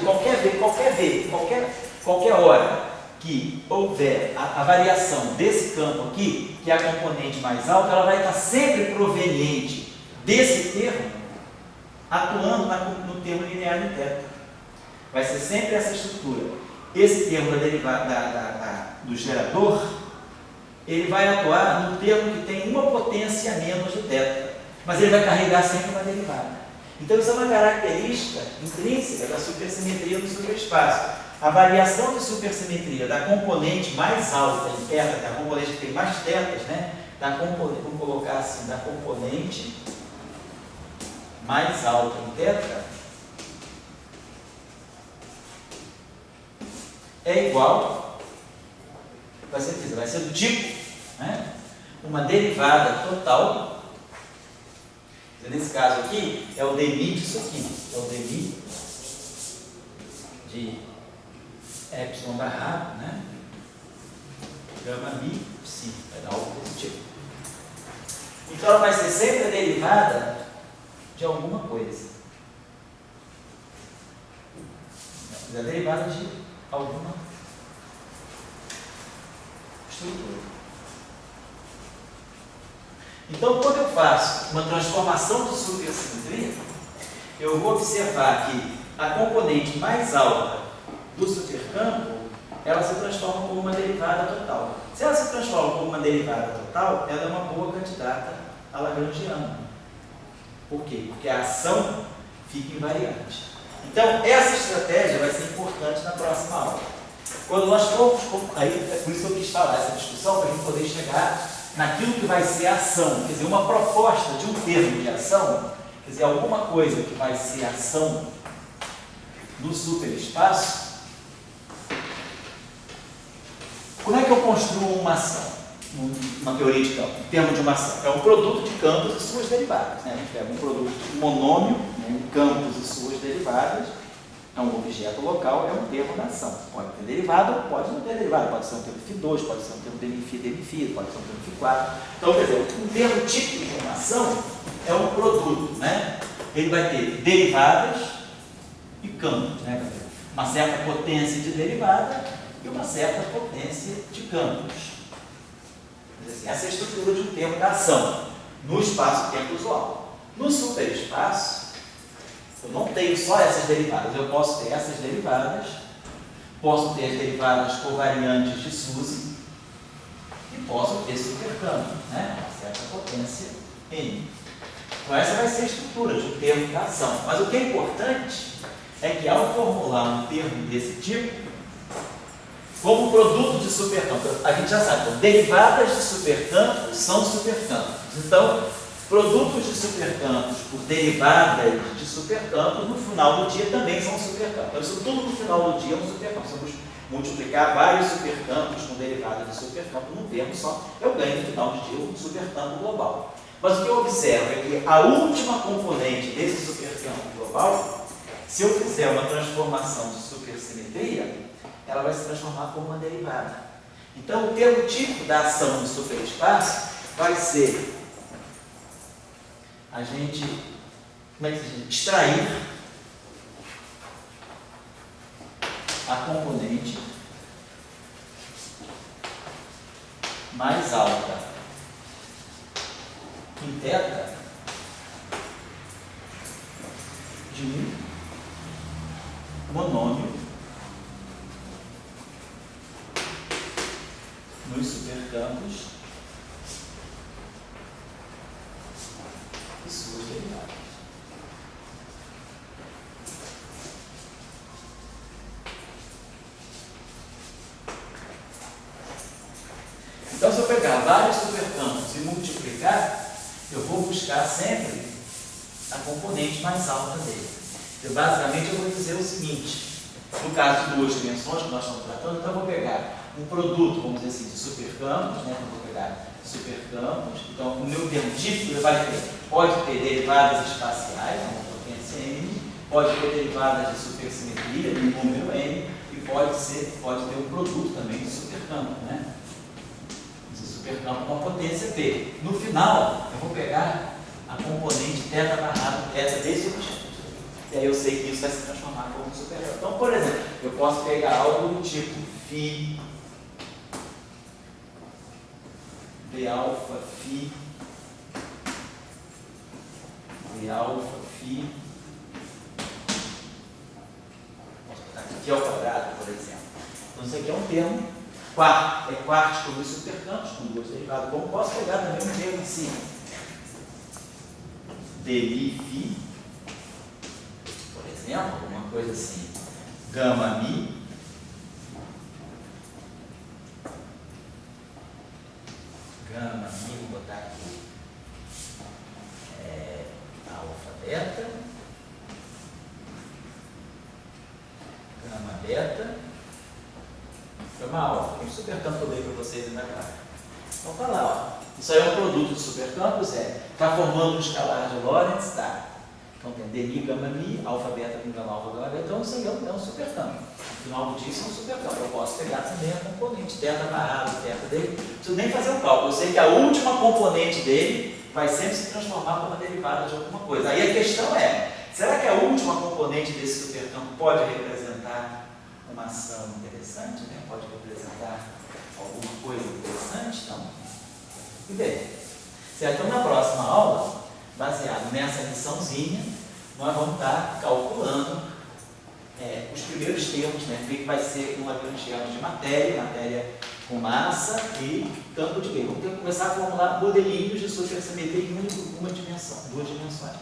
qualquer hora que houver a variação desse campo aqui, que é a componente mais alta, ela vai estar sempre proveniente desse termo, atuando no termo linear em θ. Vai ser sempre essa estrutura. Esse termo da derivada do gerador, ele vai atuar no termo que tem uma potência a menos de θ, mas ele vai carregar sempre uma derivada. Então isso é uma característica intrínseca da supersimetria do superespaço. A variação de supersimetria da componente mais alta em θ, da componente que tem mais θs, né? Vamos colocar assim, da componente mais alta em θ, é igual, vai ser do tipo, né? Uma derivada total. Nesse caso aqui, é o dmi disso aqui, é o dmi de epsilon barra, né? Gama mi psi, vai dar algo desse tipo. Então ela vai ser sempre a derivada de alguma coisa. é derivada de alguma estrutura. Então, quando eu faço uma transformação de supersimetria, eu vou observar que a componente mais alta do supercampo, ela se transforma como uma derivada total. Se ela se transforma como uma derivada total, ela é uma boa candidata à lagrangiana. Por quê? Porque a ação fica invariante. Então, essa estratégia vai ser importante na próxima aula. Quando nós formos, aí é por isso que eu quis falar essa discussão, para a gente poder chegar naquilo que vai ser a ação, quer dizer, uma proposta de um termo de ação, quer dizer, alguma coisa que vai ser ação no superespaço. Como é que eu construo uma ação? Uma teoria de campo, em termos de uma ação. É um produto de campos e suas derivadas. Né? A gente pega um produto de monômio, né? Um campos e suas derivadas, é um objeto local, é um termo da ação. Pode ter derivado, pode não ter derivado, pode ser um termo φ2, pode ser um termo demi-φ, pode ser um termo φ4. Então, quer dizer, um termo típico de uma ação é um produto, né? Ele vai ter derivadas e campos, né? Uma certa potência de derivada e uma certa potência de campos. Essa é a estrutura de um termo da ação, no espaço-tempo usual. No superespaço, eu não tenho só essas derivadas, eu posso ter essas derivadas, posso ter as derivadas covariantes de SUSY e posso ter supercampo, né? Uma certa potência N. Então essa vai ser a estrutura de um termo da ação. Mas o que é importante é que ao formular um termo desse tipo, como produto de supercampos, a gente já sabe, então, derivadas de supercampos são supercampos. Então, produtos de supercampos por derivadas de supercampos, no final do dia também são supercampos. Então, isso tudo no final do dia é um supercampo. Se eu multiplicar vários supercampos com derivadas de supercampo num termo só, eu ganho no final do dia um supercampo global. Mas o que eu observo é que a última componente desse supercampo global, se eu fizer uma transformação de supersimetria, ela vai se transformar como uma derivada. Então, o termo típico da ação no superespaço vai ser a gente, como é que se diz? Extrair a componente mais alta em θ de um monômio nos supercampos e suas derivadas. Então, se eu pegar vários supercampos e multiplicar, eu vou buscar sempre a componente mais alta dele. Então, basicamente, eu vou dizer o seguinte: no caso de duas dimensões que nós estamos tratando, então eu vou pegar um produto, vamos dizer assim, de supercampos, né? Eu vou pegar supercampos. Então, o meu termo típico pode ter derivadas espaciais, uma potência N, pode ter derivadas de supersimetria, de um número N, e pode ter um produto também de supercampo, né? Esse supercampo com uma potência P. No final, eu vou pegar a componente θ barrado θ desse objeto. E aí eu sei que isso vai se transformar como um supercampo. Então, por exemplo, eu posso pegar algo do tipo φ de alfa φ de alfa φ, posso botar aqui ao quadrado, por exemplo. Então isso aqui é um termo quartíco dos supercampos com duas derivadas. Como posso pegar também um termo assim, demi φ, por exemplo, alguma coisa assim, gama mi vou botar aqui alfa beta, gama beta, gama alfa. Tem um supercampo que eu dei para vocês ainda agora. Então tá lá, ó. Isso aí é um produto de supercampos, está formando um escalar de Lorentz, tá? Então tem demi, gama mi, alfa beta com gama alfa, gama beta. Então isso aí é um supercampo. No final do dia isso é um supercampo. Eu posso pegar também a componente θ barrado, θ dele. Não preciso nem fazer o cálculo. Eu sei que a última componente dele vai sempre se transformar como uma derivada de alguma coisa. Aí a questão é, será que a última componente desse supercampo pode representar uma ação interessante, né? Pode representar alguma coisa interessante, então, e bem, certo? Então, na próxima aula, baseado nessa liçãozinha, nós vamos estar calculando os primeiros termos, né? O que vai ser uma grande de matéria com massa e campo de gauge. Vamos ter que começar a formular modelinhos de supersimetria em uma dimensão, 2 dimensões.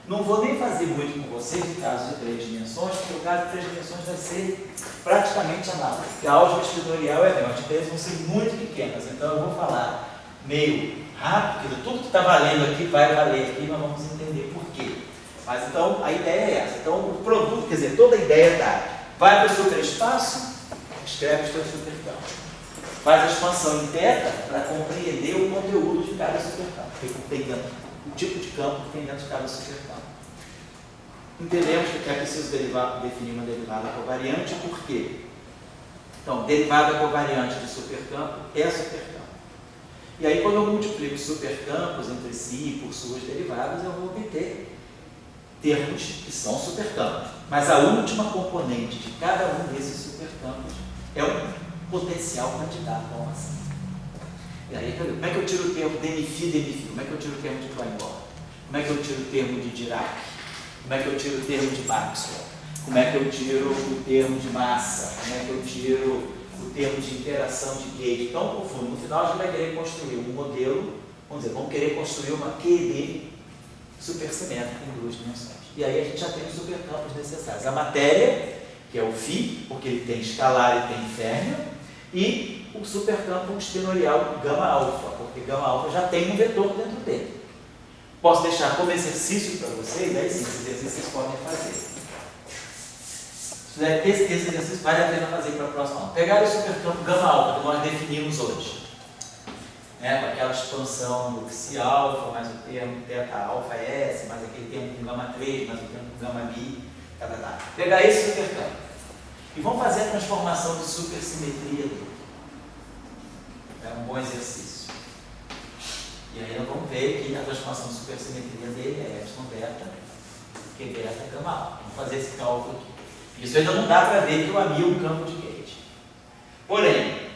Não vou nem fazer muito com vocês o caso de 3 dimensões, porque o caso de 3 dimensões vai ser praticamente análogo. Porque a álgebra escritorial é as diferenças vão ser muito pequenas, então eu vou falar meio rápido, porque tudo que está valendo aqui vai valer aqui, nós vamos entender por quê. Mas então a ideia é essa. Então o produto, quer dizer, toda a ideia está, vai para o superespaço, escreve o seu supercampo. Faz a expansão em θ para compreender o conteúdo de cada supercampo, o tipo de campo que tem dentro de cada supercampo. Entendemos que é preciso definir uma derivada covariante, por quê? Então, derivada covariante de supercampo é supercampo. E aí, quando eu multiplico supercampos entre si por suas derivadas, eu vou obter termos que são supercampos. Mas a última componente de cada um desses supercampos é um potencial candidato a uma ação. E aí, como é que eu tiro o termo DNFi? Como é que eu tiro o termo de Klein-Bor? Como é que eu tiro o termo de Dirac? Como é que eu tiro o termo de Maxwell? Como é que eu tiro o termo de massa? Como é que eu tiro o termo de interação de gauge? Então, no final, a gente vai querer construir um modelo, vamos querer construir uma QED supersimétrica em 2 dimensões. E aí a gente já tem os supercampos necessários. A matéria, que é o Φ, porque ele tem escalar e tem férmio, e o supercampo espinorial gama alfa, porque gama alfa já tem um vetor dentro dele. Posso deixar como exercício para vocês, aí sim, esse exercício vocês podem fazer. Esse exercício vale a pena fazer para a próxima aula. Pegar o supercampo gama alfa, que nós definimos hoje, né, com aquela expansão do Xi alfa, mais o termo θ alfa S, mais aquele termo com gama 3, mais o termo com gama mi, pegar esse supercampo. E vamos fazer a transformação de supersimetria dele. É um bom exercício. E aí nós vamos ver que a transformação de supersimetria dele é epsilon beta, que beta é gama alfa. Vamos fazer esse cálculo aqui. Isso ainda não dá para ver que o AMI é um campo de gauge. Porém,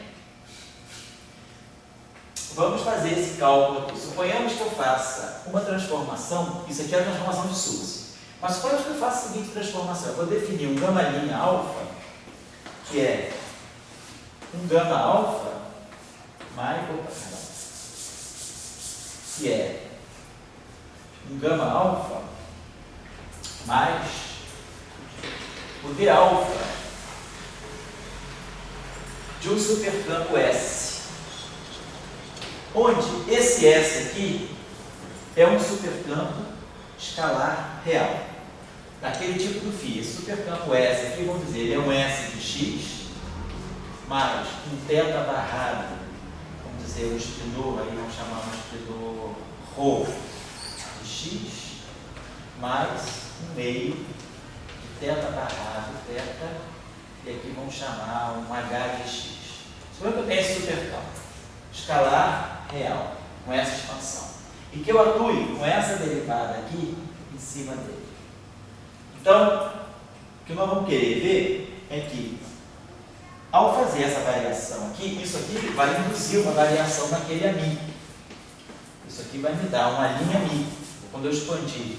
vamos fazer esse cálculo aqui. Suponhamos que eu faça uma transformação, isso aqui é a transformação de Suzy. Mas suponhamos que eu faça a seguinte transformação. Eu vou definir um gama linha alfa, que é um gama alfa mais, que é um gama alfa mais o D alfa de um supercampo S, onde esse S aqui é um supercampo escalar real, daquele tipo do Φ. Esse supercampo S aqui, vamos dizer, ele é um S de X mais um θ barrado, vamos dizer, o espinor, aí vamos chamar um espinor ρ de X mais um meio de θ barrado, θ, e aqui vamos chamar um H de X. Suponha que eu tenho esse supercampo escalar real, com essa expansão, e que eu atue com essa derivada aqui em cima dele. Então, o que nós vamos querer ver é que, ao fazer essa variação aqui, isso aqui vai induzir uma variação naquele AMI. Isso aqui vai me dar uma linha AMI, quando eu expandir.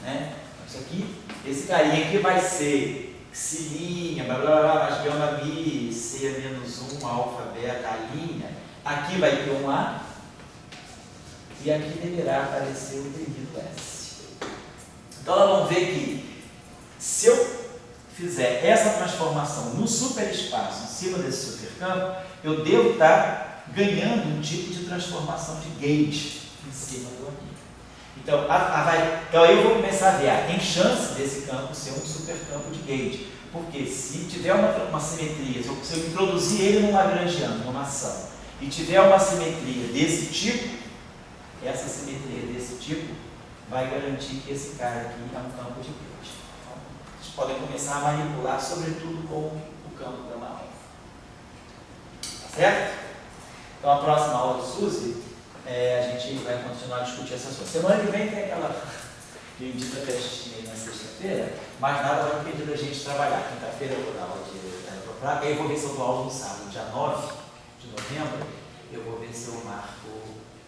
Né? Isso aqui, esse carinha aqui vai ser Xi', blá blá blá, mais gama Mi, C-1, alfa, beta, a linha. Aqui vai ter um A, e aqui deverá aparecer o devido S. Então, nós vamos ver que, se eu fizer essa transformação no superespaço, em cima desse supercampo, eu devo estar ganhando um tipo de transformação de gauge em cima do AMI. Então, então aí eu vou começar a ver, tem chance desse campo ser um supercampo de gauge, porque se tiver uma simetria, se eu introduzir ele num lagrangiano, numa ação, e tiver uma simetria desse tipo, essa simetria desse tipo vai garantir que esse cara aqui é um campo de gauge. Então, vocês podem começar a manipular, sobretudo com o campo gama alfa. Tá certo? Então, a próxima aula do Suzy, a gente vai continuar a discutir essa coisa. Semana que vem tem me indica festinha aí na sexta-feira, mas nada vai impedir da gente trabalhar. Quinta-feira eu vou dar aula de aeroplaca, aí eu vou ver se eu dou aula no sábado, dia 9 de novembro, eu vou ver se eu marco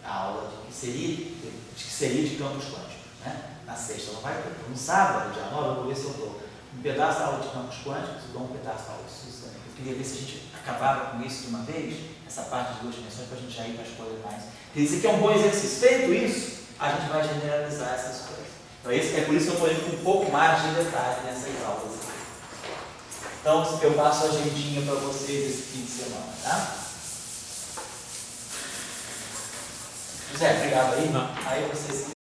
a aula de que seria de campos quânticos, né? Na sexta não vai ter. Então, no sábado, dia 9, eu vou ver se eu dou um pedaço da aula de campos quânticos e dou um pedaço da aula de SUS também. Eu queria ver se a gente acabava com isso de uma vez, essa parte de 2 dimensões, para a gente já ir para as coisas mais. Isso aqui é um bom exercício. Feito isso, a gente vai generalizar essas coisas. Então, é por isso que eu estou indo com um pouco mais de detalhe nessas aulas aqui. Então, eu passo a agendinha para vocês esse fim de semana, tá? José, obrigado aí. Não. Aí vocês